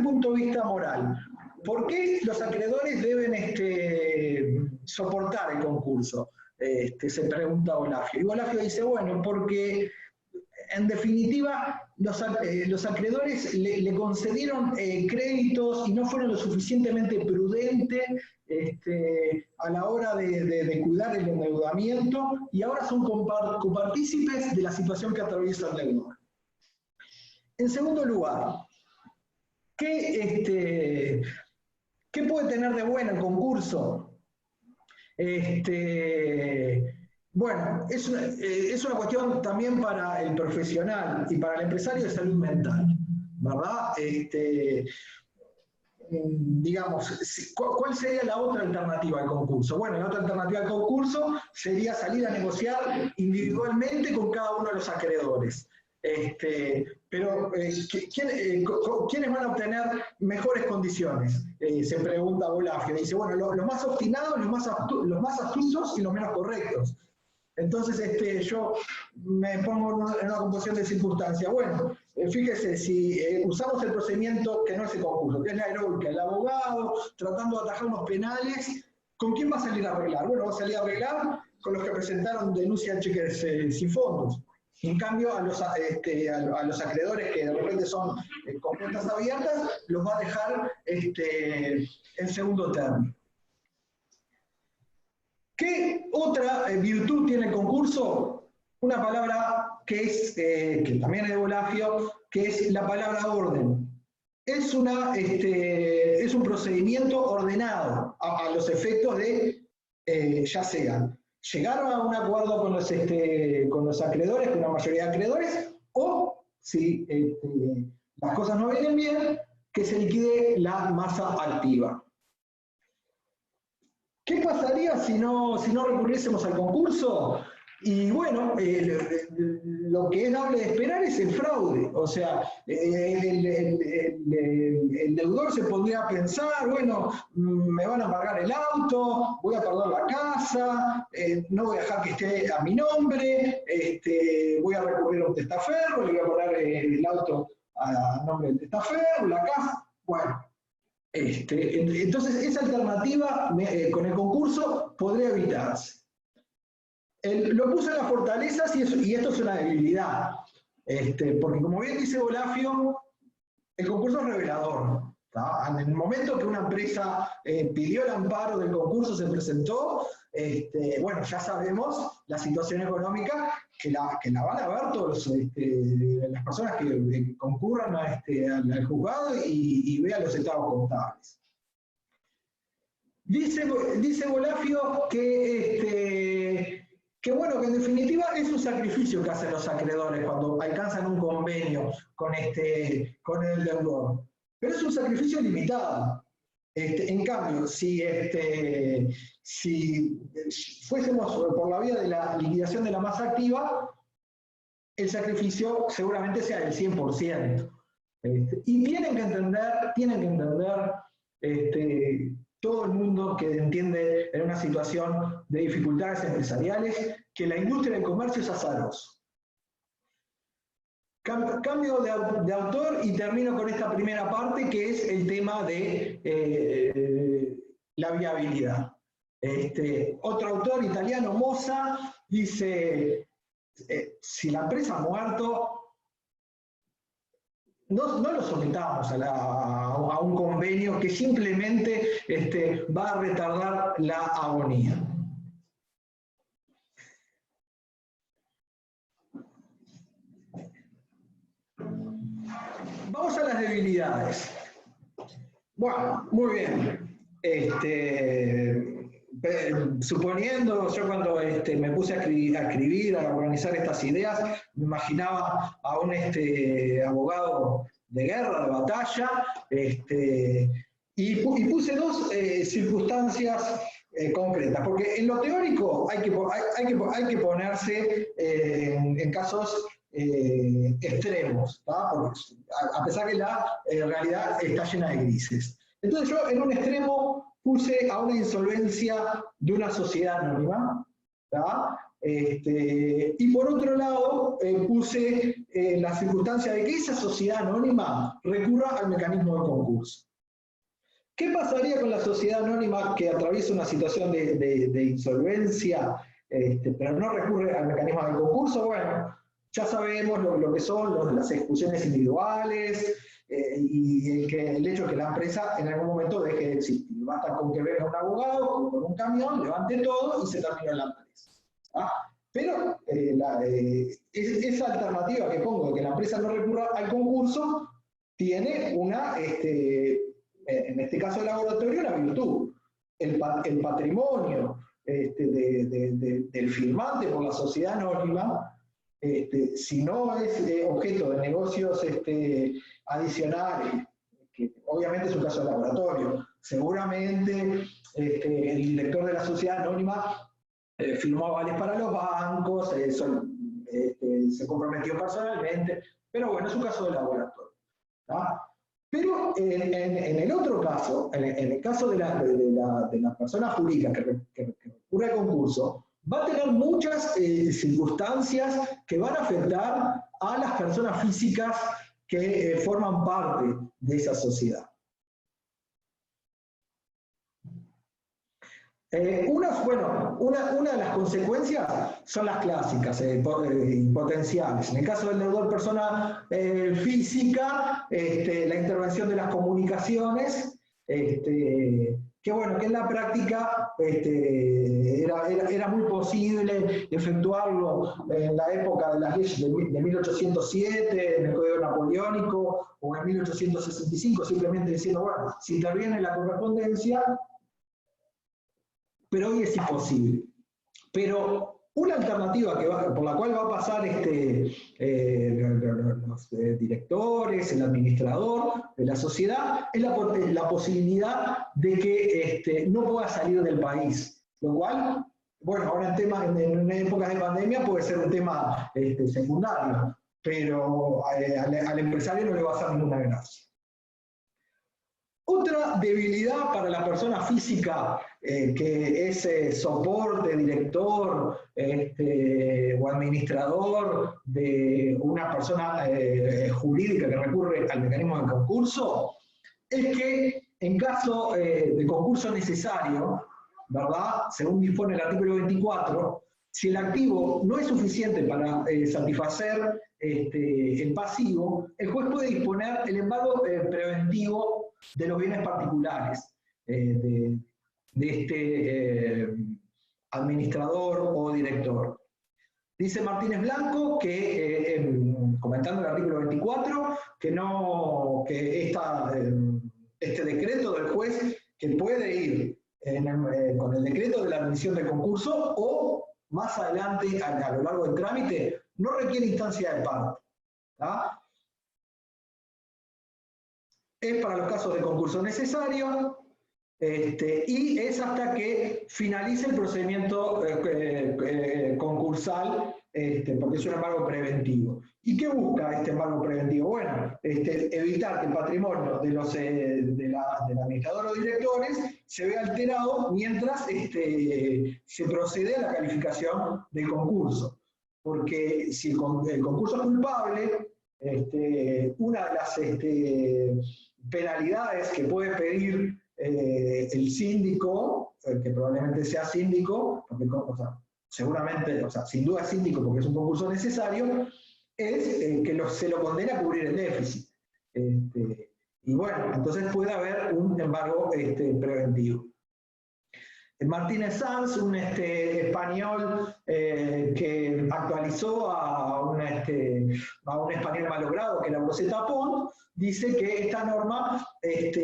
punto de vista moral, ¿por qué los acreedores deben soportar el concurso? Se pregunta Bolafio. Y Bolafio dice, bueno, porque en definitiva los acreedores le concedieron créditos y no fueron lo suficientemente prudentes a la hora de cuidar el endeudamiento y ahora son copartícipes de la situación que atraviesa el deudor. En segundo lugar, ¿qué puede tener de bueno el concurso? Bueno, es una cuestión también para el profesional y para el empresario de salud mental, ¿verdad? Digamos, ¿cuál sería la otra alternativa al concurso? Bueno, la otra alternativa al concurso sería salir a negociar individualmente con cada uno de los acreedores. Pero, ¿quiénes van a obtener mejores condiciones? Se pregunta Bolafio. Dice, bueno, los más obstinados, los más astutos y los menos correctos. Entonces, yo me pongo en una composición de circunstancia. Bueno, fíjese, si usamos el procedimiento que no es el concurso, que es la heroica, el abogado, tratando de atajar unos penales, ¿con quién va a salir a arreglar? Bueno, va a salir a arreglar con los que presentaron denuncia en cheques sin fondos. En cambio, a los acreedores que de repente son con cuentas abiertas, los va a dejar en segundo término. ¿Qué otra virtud tiene el concurso? Una palabra que también es de Bolafio, que es la palabra orden. Es un procedimiento ordenado a los efectos de, ya sea, llegar a un acuerdo con los acreedores, con la mayoría de acreedores, o, si las cosas no vienen bien, que se liquide la masa activa. ¿Qué pasaría si no recurriésemos al concurso? Y bueno, lo que es dable de esperar es el fraude. O sea, el deudor se pondría a pensar, bueno, me van a pagar el auto, voy a perder la casa, no voy a dejar que esté a mi nombre, voy a recurrir a un testaferro, le voy a poner el auto a nombre del testaferro, la casa, bueno. Entonces, esa alternativa con el concurso podría evitarse. Lo puse en las fortalezas y esto es una debilidad, porque como bien dice Bolafio, el concurso es revelador. ¿Tá? En el momento que una empresa pidió el amparo del concurso, se presentó, bueno, ya sabemos la situación económica que la van a ver todos las personas que concurran al juzgado y vean los estados contables. Dice Bolafio que bueno, que en definitiva es un sacrificio que hacen los acreedores cuando alcanzan un convenio con el deudor. Pero es un sacrificio limitado. En cambio, si fuésemos por la vía de la liquidación de la masa activa, el sacrificio seguramente sea del 100%. Y tienen que entender todo el mundo que entiende en una situación de dificultades empresariales que la industria del comercio es azarosa. Cambio de autor y termino con esta primera parte que es el tema de la viabilidad. Otro autor italiano, Moza, dice, si la empresa ha muerto, no lo sometamos a un convenio que simplemente va a retardar la agonía. Vamos a las debilidades. Bueno, muy bien. Suponiendo, yo cuando me puse a escribir, a organizar estas ideas, me imaginaba a un abogado de guerra, de batalla, y puse dos circunstancias concretas, porque en lo teórico hay que ponerse en casos extremos, ¿tá? Porque, a pesar que la realidad está llena de grises. Entonces yo en un extremo puse a una insolvencia de una sociedad anónima, ¿tá? Y por otro lado puse la circunstancia de que esa sociedad anónima recurra al mecanismo de concurso. ¿Qué pasaría con la sociedad anónima que atraviesa una situación de insolvencia, pero no recurre al mecanismo de concurso? Bueno, ya sabemos lo que son las ejecuciones individuales y el hecho de que la empresa en algún momento deje de existir. Basta con que venga un abogado con un camión, levante todo y se termina la empresa. ¿Ah? Pero esa alternativa que pongo de que la empresa no recurra al concurso tiene una, en este caso el laboratorio, una virtud. El patrimonio del firmante por la sociedad anónima, si no es objeto de negocios adicionales, que obviamente es un caso de laboratorio, seguramente el director de la sociedad anónima firmó avales para los bancos, se comprometió personalmente, pero bueno, es un caso de laboratorio. ¿Tá? Pero en el otro caso, en el caso de la persona jurídica que recurre al concurso, va a tener muchas circunstancias que van a afectar a las personas físicas que forman parte de esa sociedad. Una de las consecuencias son las clásicas, potenciales. En el caso del deudor persona física, la intervención de las comunicaciones, que en la práctica era muy posible efectuarlo en la época de las leyes de 1807, en el Código Napoleónico, o en 1865, simplemente diciendo, bueno, si interviene la correspondencia, pero hoy es imposible. Pero una alternativa por la cual va a pasar los directores, el administrador de la sociedad, es la posibilidad de que no pueda salir del país. Lo cual, bueno, ahora en épocas de pandemia puede ser un tema secundario, pero al empresario no le va a hacer ninguna gracia. Otra debilidad para la persona física que es soporte, director o administrador de una persona jurídica que recurre al mecanismo de concurso, es que en caso de concurso necesario, ¿verdad? Según dispone el artículo 24, si el activo no es suficiente para satisfacer el pasivo, el juez puede disponer el embargo preventivo de los bienes particulares de administrador o director. Dice Martínez Blanco que, comentando el artículo 24, que este decreto del juez que puede ir con el decreto de la admisión del concurso o más adelante a lo largo del trámite, no requiere instancia de parte. ¿Tá? Es para los casos de concurso necesario y es hasta que finalice el procedimiento concursal, porque es un embargo preventivo. ¿Y qué busca este embargo preventivo? Bueno, evitar que el patrimonio del administrador o directores se vea alterado mientras se procede a la calificación del concurso. Porque si el concurso es culpable, una de las penalidades que puede pedir el síndico, que probablemente sea síndico, porque, seguramente, sin duda es síndico porque es un concurso necesario, es que se lo condena a cubrir el déficit. Y bueno, entonces puede haber un embargo preventivo. Martínez Sanz, un español que actualizó a un español malogrado, que era Rosetta Pont, dice que esta norma está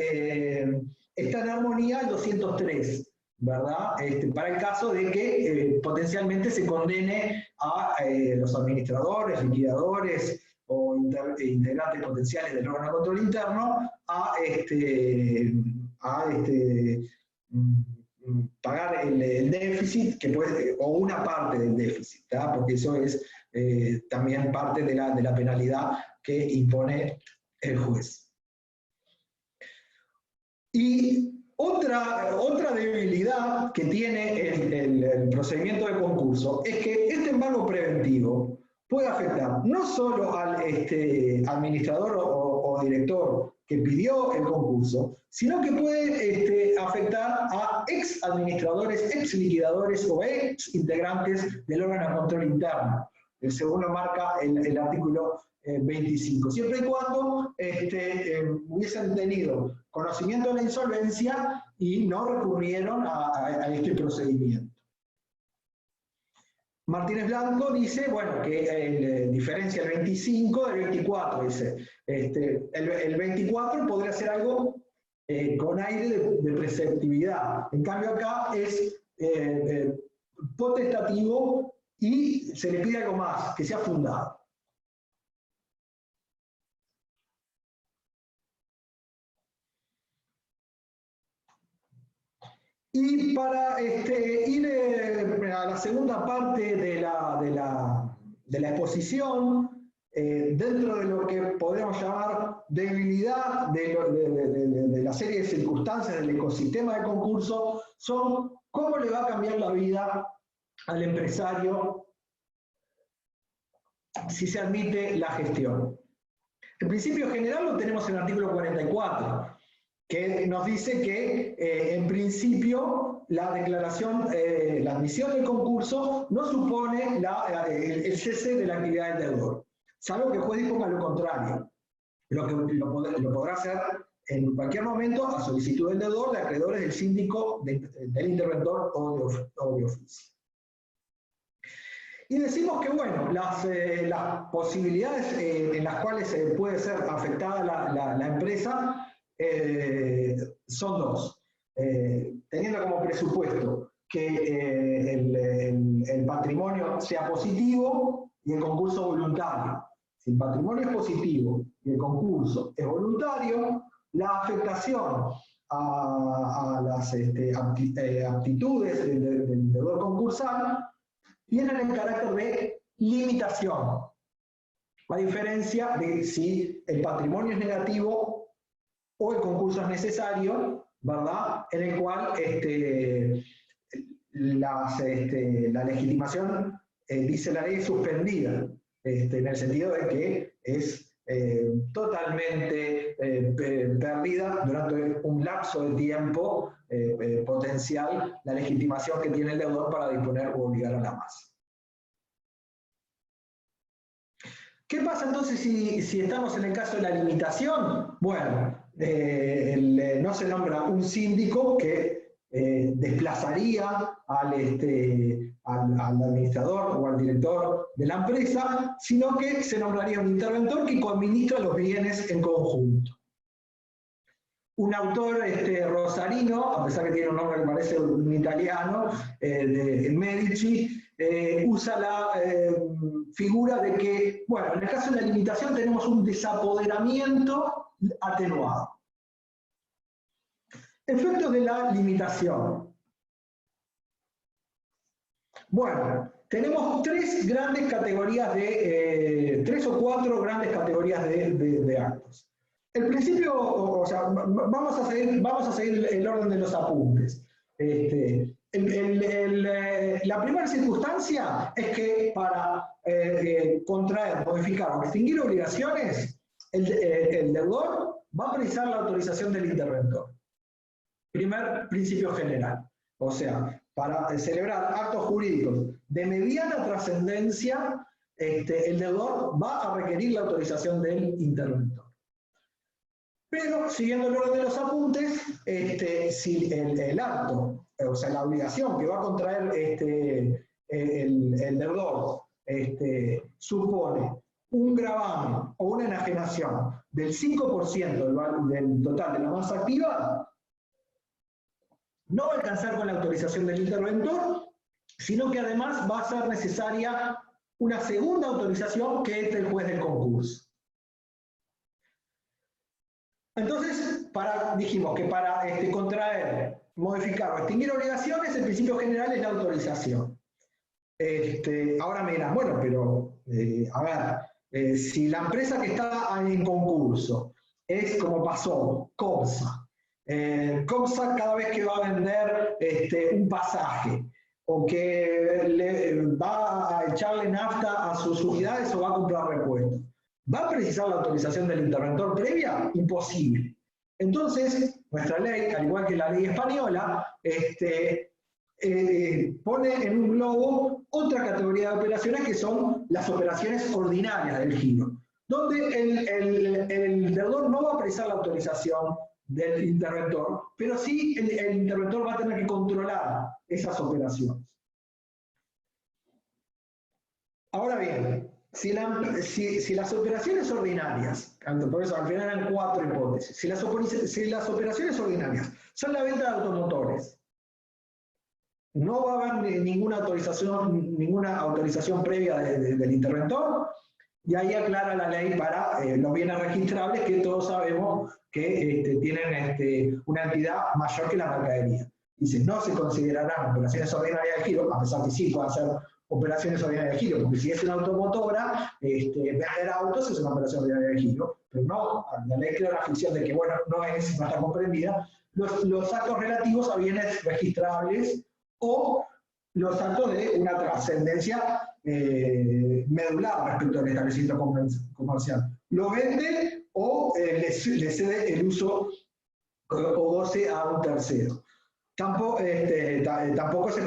en armonía al 203, ¿verdad? Para el caso de que potencialmente se condene a los administradores, liquidadores o integrantes potenciales del órgano de control interno a pagar el déficit, que puede, o una parte del déficit, ¿tá? Porque eso es también parte de la penalidad que impone el juez. Y otra debilidad que tiene el procedimiento de concurso es que este embargo preventivo puede afectar no solo al administrador o director que pidió el concurso, sino que puede afectar a ex administradores, ex liquidadores o ex integrantes del órgano de control interno, según lo marca el artículo 25, siempre y cuando hubiesen tenido conocimiento de la insolvencia y no recurrieron a este procedimiento. Martínez Blanco dice, bueno, que diferencia el 25 del 24, dice. El 24 podría ser algo con aire de preceptividad. En cambio acá es potestativo y se le pide algo más, que sea fundado. Y para ir a la segunda parte de la exposición, dentro de lo que podríamos llamar debilidad de la serie de circunstancias del ecosistema de concurso, son cómo le va a cambiar la vida al empresario si se admite la gestión. El principio general lo tenemos en el artículo 44. Que nos dice que, en principio, la declaración, la admisión del concurso no supone el cese de la actividad del deudor, salvo que el juez disponga lo contrario, lo podrá hacer en cualquier momento a solicitud del deudor, de acreedores, del síndico, del interventor o de oficio. Y decimos que, bueno, las posibilidades en las cuales puede ser afectada la empresa son dos, teniendo como presupuesto que el patrimonio sea positivo y el concurso voluntario. Si el patrimonio es positivo y el concurso es voluntario, la afectación a las aptitudes del deudor concursal tienen el carácter de limitación, a diferencia de si el patrimonio es negativo o el concurso es necesario, ¿verdad? En el cual la legitimación, dice la ley, es suspendida, en el sentido de que es totalmente perdida durante un lapso de tiempo potencial la legitimación que tiene el deudor para disponer o obligar a la masa. ¿Qué pasa entonces si estamos en el caso de la limitación? Bueno, no se nombra un síndico que desplazaría al administrador o al director de la empresa, sino que se nombraría un interventor que coadministra los bienes en conjunto. Un autor rosarino, a pesar que tiene un nombre que parece un italiano, de Medici, usa la figura de que, bueno, en el caso de la limitación tenemos un desapoderamiento atenuado. Efectos de la limitación. Bueno, tenemos tres o cuatro grandes categorías de actos. El principio, o sea, vamos a seguir el orden de los apuntes. La primera circunstancia es que para contraer, modificar o extinguir obligaciones, el deudor va a precisar la autorización del interventor. Primer principio general. O sea, para celebrar actos jurídicos de mediana trascendencia, el deudor va a requerir la autorización del interventor. Pero, siguiendo el orden de los apuntes, si el acto, o sea, la obligación que va a contraer el deudor supone un gravamen o una enajenación del 5% del total de la masa activa, no va a alcanzar con la autorización del interventor, sino que además va a ser necesaria una segunda autorización que es del juez del concurso. Entonces, dijimos que para contraer, modificar o extinguir obligaciones, el principio general es la autorización. Ahora me dirán, bueno, pero, a ver, si la empresa que está en concurso es como pasó, COMSA, COMSA cada vez que va a vender un pasaje, o que va a echarle nafta a sus unidades o va a comprar repuestos, ¿va a precisar la autorización del interventor previa? Imposible. Entonces, nuestra ley, al igual que la ley española, pone en un globo otra categoría de operaciones que son las operaciones ordinarias del giro, donde el deudor no va a precisar la autorización del interventor, pero sí el interventor va a tener que controlar esas operaciones. Ahora bien, si las operaciones ordinarias, por eso al final eran 4 hipótesis, si las operaciones ordinarias son la venta de automotores, no va a haber ninguna autorización previa del interventor, y ahí aclara la ley para los bienes registrables, que todos sabemos que tienen una entidad mayor que la mercadería. Dice, no se considerarán operaciones ordinarias de giro, a pesar que sí pueden ser operaciones ordinarias de giro, porque si es una automotora, vender autos es una operación ordinaria de giro, pero no, la ley crea la ficción de que, bueno, no está comprendida, los actos relativos a bienes registrables o los actos de una trascendencia medular respecto al establecimiento comercial. Lo vende o le cede el uso o goce a un tercero. Tampoco se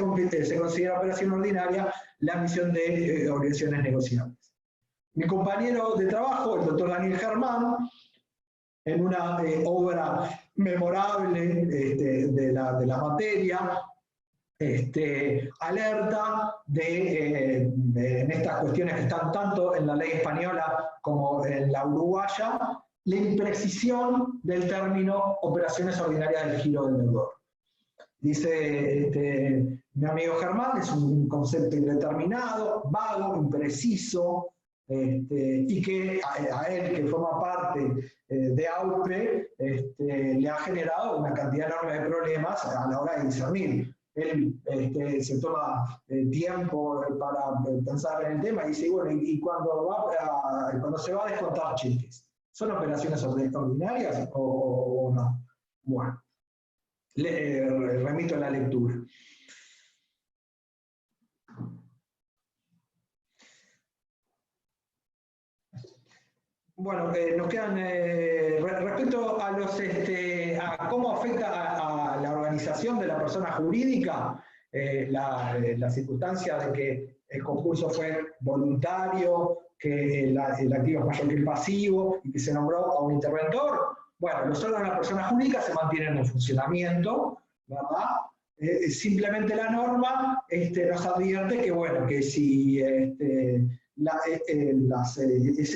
considera operación ordinaria la emisión de obligaciones negociables. Mi compañero de trabajo, el doctor Daniel Germán, en una obra memorable de la materia, alerta en estas cuestiones que están tanto en la ley española como en la uruguaya, la imprecisión del término operaciones ordinarias del giro del deudor. Dice mi amigo Germán, es un concepto indeterminado, vago, impreciso, y que a él, que forma parte de AUPE, le ha generado una cantidad enorme de problemas a la hora de discernir. Él se toma tiempo para pensar en el tema y dice, bueno, y cuando se va a descontar cheques, ¿son operaciones ordinarias o no? Bueno, le remito a la lectura. Bueno, nos quedan, respecto a cómo afecta a la organización de la persona jurídica, la circunstancia de que el concurso fue voluntario, que el activo es mayor que el pasivo y que se nombró a un interventor. Bueno, los órganos de la persona jurídica se mantienen en funcionamiento, ¿verdad? Simplemente la norma nos advierte que, bueno, que si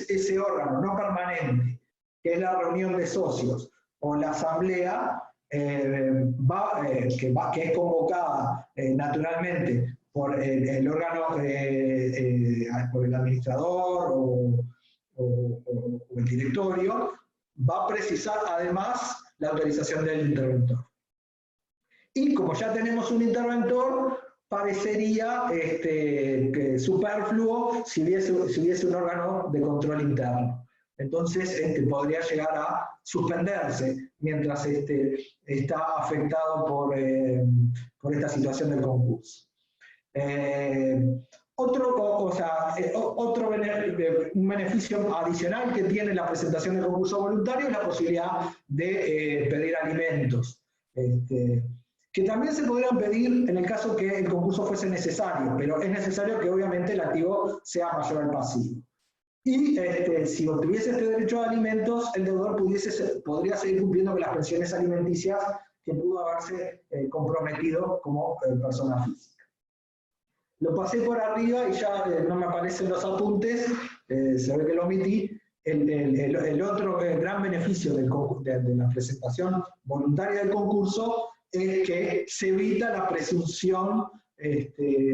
ese órgano no permanente, que es la reunión de socios o la asamblea, que es convocada naturalmente por el órgano, por el administrador o el directorio, va a precisar además la autorización del interventor. Y como ya tenemos un interventor, parecería superfluo si hubiese un órgano de control interno. Entonces podría llegar a suspenderse mientras está afectado por esta situación del concurso. Un beneficio adicional que tiene la presentación del concurso voluntario es la posibilidad de pedir alimentos. que también se podrían pedir en el caso que el concurso fuese necesario, pero es necesario que obviamente el activo sea mayor al pasivo. Y si obtuviese este derecho de alimentos, el deudor podría seguir cumpliendo con las pensiones alimenticias que pudo haberse comprometido como persona física. Lo pasé por arriba y ya no me aparecen los apuntes, se ve que lo omití. El otro gran beneficio de la presentación voluntaria del concurso es que se evita la presunción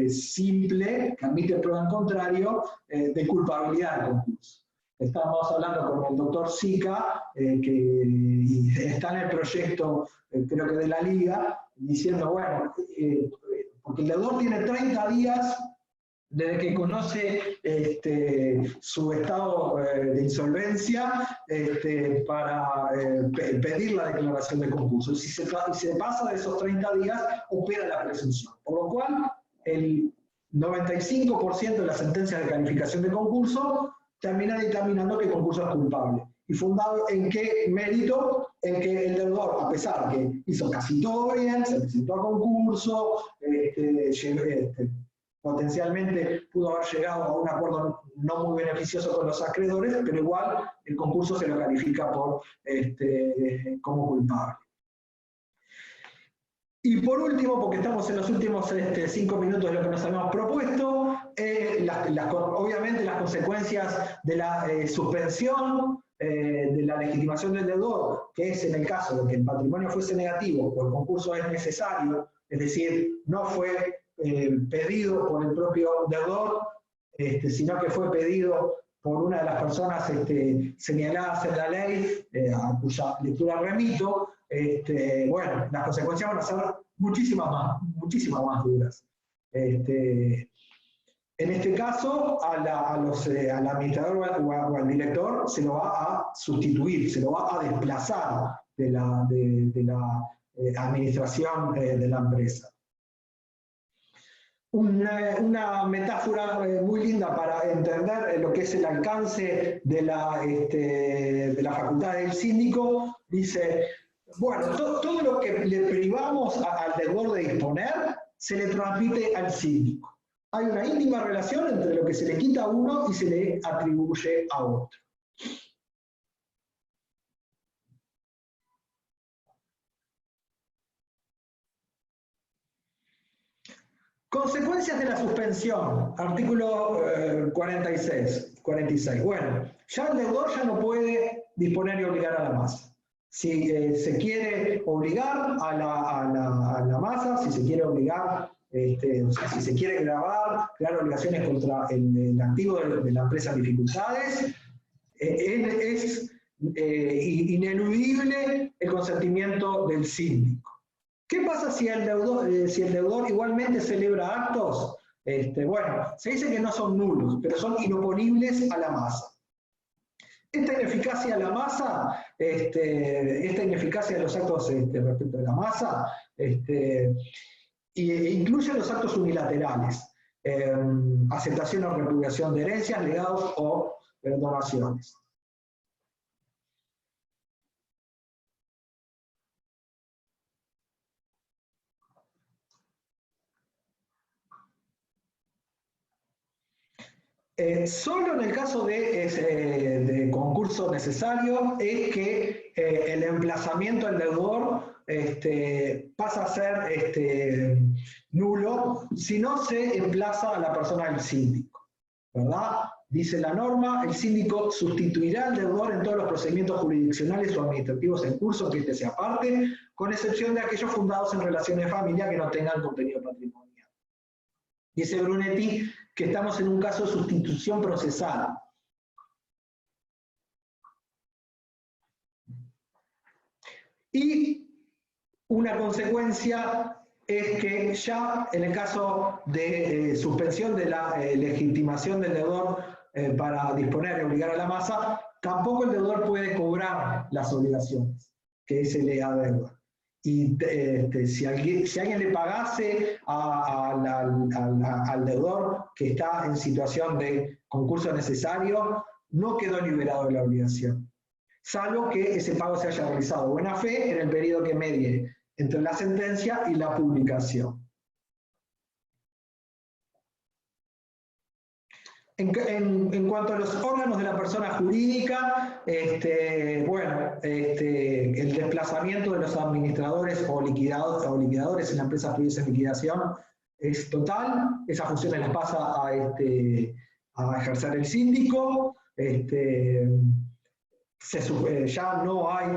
simple, que admite el prueba en contrario, de culpabilidad del concurso. Estamos hablando con el doctor Sica, que está en el proyecto, creo que de la Liga, diciendo, bueno, porque el deudor tiene 30 días desde que conoce su estado de insolvencia para pedir la declaración de concurso. Y si se pasa de esos 30 días, opera la presunción. Por lo cual, el 95% de las sentencias de calificación de concurso terminan dictaminando que el concurso es culpable. ¿Y fundado en qué mérito? En que el deudor, a pesar que hizo casi todo bien, se presentó a concurso, potencialmente pudo haber llegado a un acuerdo no muy beneficioso con los acreedores, pero igual el concurso se lo califica como culpable. Y por último, porque estamos en los últimos 5 minutos de lo que nos habíamos propuesto, obviamente las consecuencias de la suspensión de la legitimación del deudor, que es en el caso de que el patrimonio fuese negativo o el concurso es necesario, es decir, no fue pedido por el propio deudor, sino que fue pedido por una de las personas señaladas en la ley, a cuya lectura remito, bueno, las consecuencias van a ser muchísimas más duras. En este caso, al administrador o al director se lo va a sustituir, se lo va a desplazar de la administración de la empresa. Una metáfora muy linda para entender lo que es el alcance de la facultad del síndico, dice, bueno, todo lo que le privamos al deudor de disponer, se le transmite al síndico. Hay una íntima relación entre lo que se le quita a uno y se le atribuye a otro. Consecuencias de la suspensión, artículo 46. Bueno, ya el deudor ya no puede disponer y obligar a la masa. Si se quiere obligar a la masa, si se quiere obligar, o sea, si se quiere crear obligaciones contra el activo de la empresa en dificultades, es ineludible el consentimiento del síndico. ¿Qué pasa si el deudor igualmente celebra actos? Bueno, se dice que no son nulos, pero son inoponibles a la masa. Esta ineficacia a la masa, esta ineficacia de los actos respecto de la masa, incluye los actos unilaterales, aceptación o repudiación de herencias, legados o donaciones. Solo en el caso de concurso necesario es que el emplazamiento del deudor pasa a ser nulo si no se emplaza a la persona del síndico, ¿verdad? Dice la norma, el síndico sustituirá al deudor en todos los procedimientos jurisdiccionales o administrativos en curso que este sea parte, con excepción de aquellos fundados en relaciones de familia que no tengan contenido patrimonial. Dice Brunetti que estamos en un caso de sustitución procesal. Y una consecuencia es que ya en el caso de suspensión de la legitimación del deudor para disponer y obligar a la masa, tampoco el deudor puede cobrar las obligaciones que se le adeuda. Y si alguien le pagase al deudor que está en situación de concurso necesario, no quedó liberado de la obligación, salvo que ese pago se haya realizado de buena fe en el periodo que medie entre la sentencia y la publicación. En cuanto a los órganos de la persona jurídica, el desplazamiento de los administradores o liquidadores en la empresa previa en liquidación es total. Esas funciones las pasa a ejercer el síndico. Ya no hay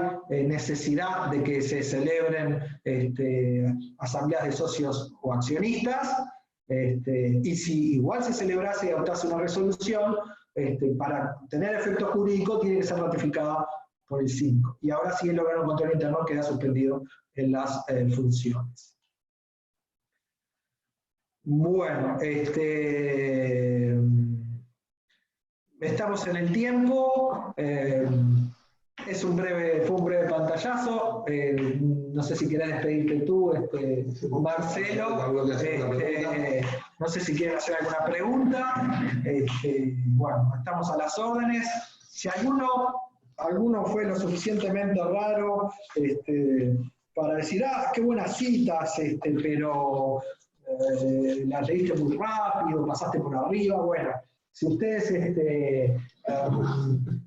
necesidad de que se celebren asambleas de socios o accionistas. Y si igual se celebrase y adoptase una resolución, para tener efecto jurídico tiene que ser ratificada por el síndico. Y ahora sí el órgano de control interno queda suspendido en las funciones. Bueno, estamos en el tiempo. Fue un breve pantallazo. No sé si querés despedirte tú, Marcelo. No sé si quieres hacer alguna pregunta. Bueno, estamos a las órdenes. Si alguno fue lo suficientemente raro para decir, qué buenas citas, pero las leíste muy rápido, pasaste por arriba, bueno. Si ustedes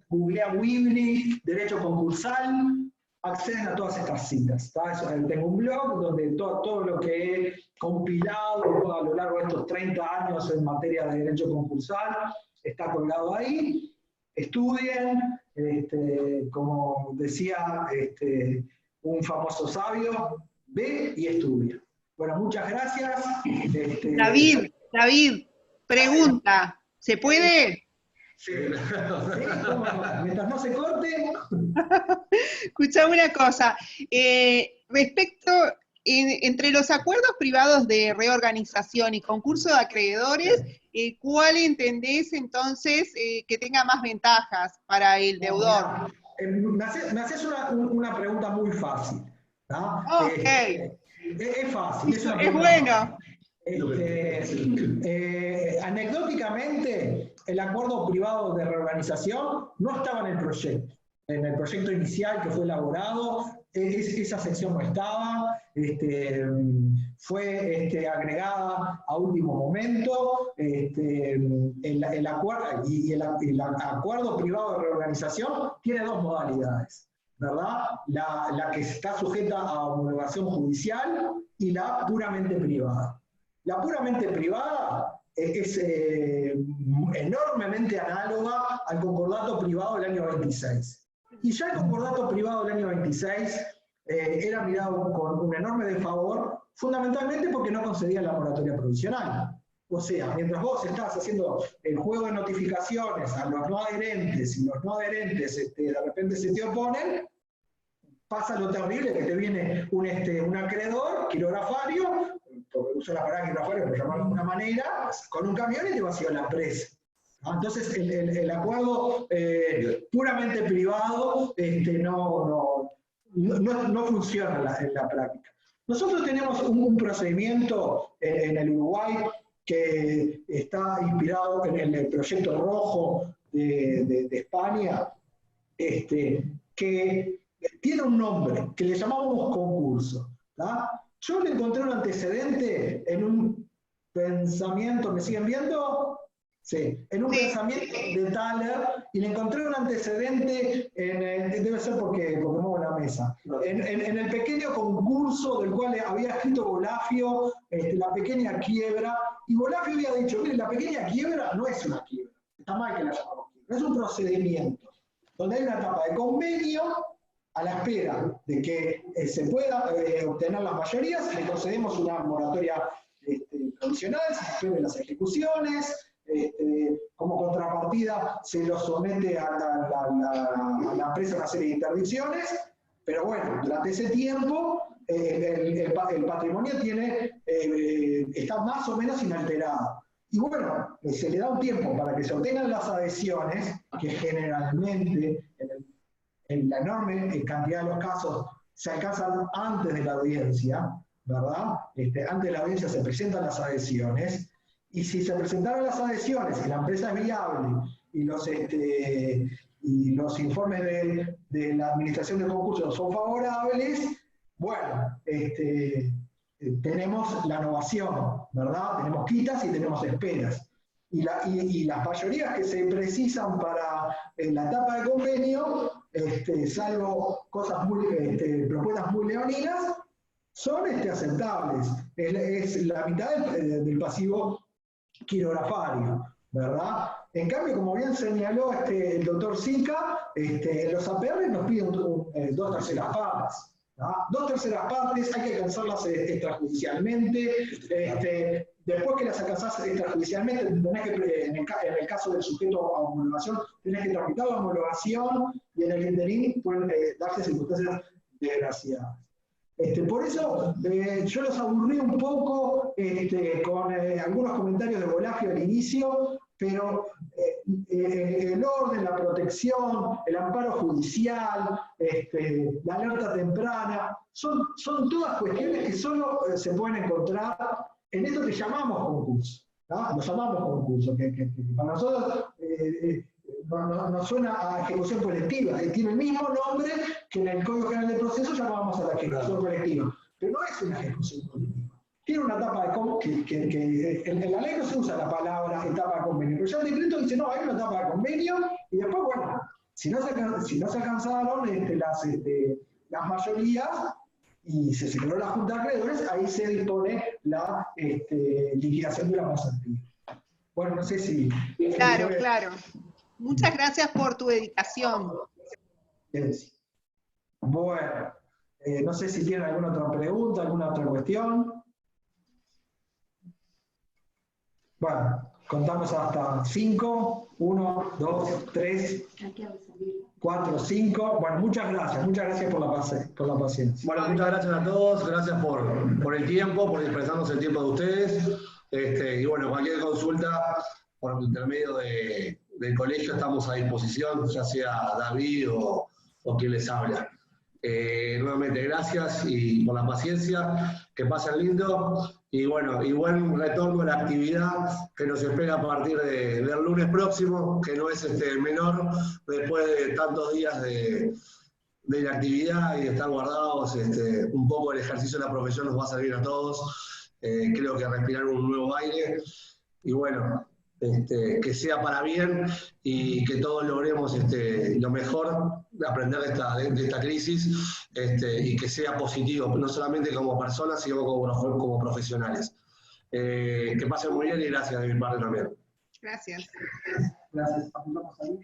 googlean Weebly, Derecho Concursal, acceden a todas estas citas. Tengo un blog donde todo lo que he compilado a lo largo de estos 30 años en materia de Derecho Concursal está colgado ahí. Estudien, como decía un famoso sabio, ve y estudia. Bueno, muchas gracias. David, pregunta. ¿Se puede? Sí, mientras no se corte. Escuchame una cosa. Respecto, entre los acuerdos privados de reorganización y concurso de acreedores, ¿cuál entendés entonces que tenga más ventajas para el deudor? Me haces una pregunta muy fácil. ¿No? Ok. Es fácil. Es bueno. Anecdóticamente, el acuerdo privado de reorganización no estaba en el proyecto. En el proyecto inicial que fue elaborado, esa sección no estaba, fue agregada a último momento. El acuerdo privado de reorganización tiene dos modalidades, ¿verdad? La que está sujeta a homologación judicial y la puramente privada. La puramente privada es enormemente análoga al concordato privado del año 26. Y ya el concordato privado del año 26 era mirado con un enorme desfavor, fundamentalmente porque no concedía la moratoria provisional. O sea, mientras vos estás haciendo el juego de notificaciones a los no adherentes, y los no adherentes de repente se te oponen, pasa lo terrible que te viene un acreedor, quirografario, porque uso la palabra quirografario por llamarlo de alguna manera, con un camión y te vació la empresa. Entonces el acuerdo puramente privado no funciona en la práctica. Nosotros tenemos un procedimiento en el Uruguay que está inspirado en el proyecto rojo de España, que tiene un nombre, que le llamamos concurso. ¿Tá? Yo le encontré un antecedente en un pensamiento, ¿me siguen viendo? Sí, en un pensamiento de Thaler, y le encontré un antecedente, debe ser porque muevo la mesa, en el pequeño concurso del cual había escrito Bolafio, la pequeña quiebra, y Bolafio había dicho, mire, la pequeña quiebra no es una quiebra, está mal que la llamamos quiebra, es un procedimiento, donde hay una etapa de convenio, a la espera de que se pueda obtener las mayorías, le concedemos una moratoria provisional, se suspenden las ejecuciones, como contrapartida se lo somete a la empresa una serie de interdicciones, pero bueno, durante ese tiempo el patrimonio está más o menos inalterado. Y bueno, se le da un tiempo para que se obtengan las adhesiones, que generalmente en la enorme cantidad de los casos se alcanzan antes de la audiencia, ¿verdad? Antes de la audiencia se presentan las adhesiones, y si se presentaron las adhesiones y la empresa es viable y los informes de la administración de concursos son favorables, bueno, tenemos la novación, ¿verdad? Tenemos quitas y tenemos esperas. Y las mayorías que se precisan para la etapa de convenio, salvo cosas propuestas muy leoninas, son aceptables. Es la mitad del pasivo quirografario, ¿verdad? En cambio, como bien señaló el doctor Sica, los APR nos piden 2/3 partes. ¿No? 2/3 partes hay que alcanzarlas extrajudicialmente. Después que las alcanzás extrajudicialmente, tenés que, en el caso del sujeto a homologación, tenés que tramitar la homologación y en el interín pueden darse circunstancias desgraciadas. Por eso yo los aburrí un poco con algunos comentarios de Volagio al inicio, pero el orden, la protección, el amparo judicial, la alerta temprana, son todas cuestiones que solo se pueden encontrar en esto que llamamos concurso. ¿No? Lo llamamos concurso, que para nosotros nos suena a ejecución colectiva, tiene el mismo nombre que en el Código General de Proceso llamábamos a la ejecución colectiva, pero no es una ejecución colectiva. Tiene una etapa de convenio, en la ley no se usa la palabra etapa de convenio, pero ya el decreto dice, no, hay una etapa de convenio, y después, bueno, si no se alcanzaron las mayorías, y se celebró la Junta de Acreedores, ahí se dispone la liquidación de la pasantía. Bueno, no sé si... Claro, claro. Muchas gracias por tu dedicación. Bueno, no sé si tienen alguna otra pregunta, alguna otra cuestión. Bueno, contamos hasta 5, 1, 2, 3, 4, 5. Bueno, muchas gracias por la paciencia. Bueno, muchas gracias a todos, gracias por el tiempo, por expresarnos el tiempo de ustedes. Y bueno, cualquier consulta por intermedio del colegio estamos a disposición, ya sea David o quien les habla. Nuevamente, gracias y por la paciencia, que pasen lindo. Y bueno, y buen retorno a la actividad que nos espera a partir del lunes próximo, que no es menor, después de tantos días de la actividad y de estar guardados, un poco el ejercicio de la profesión nos va a servir a todos. Creo que respirar un nuevo aire. Y bueno, que sea para bien y que todos logremos lo mejor de aprender de esta crisis y que sea positivo, no solamente como personas, sino como profesionales. Que pasen muy bien y gracias de mi parte también. Gracias. Gracias. Apuntamos ahí.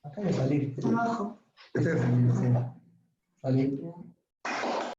Acá voy a salir. Abajo. Salir.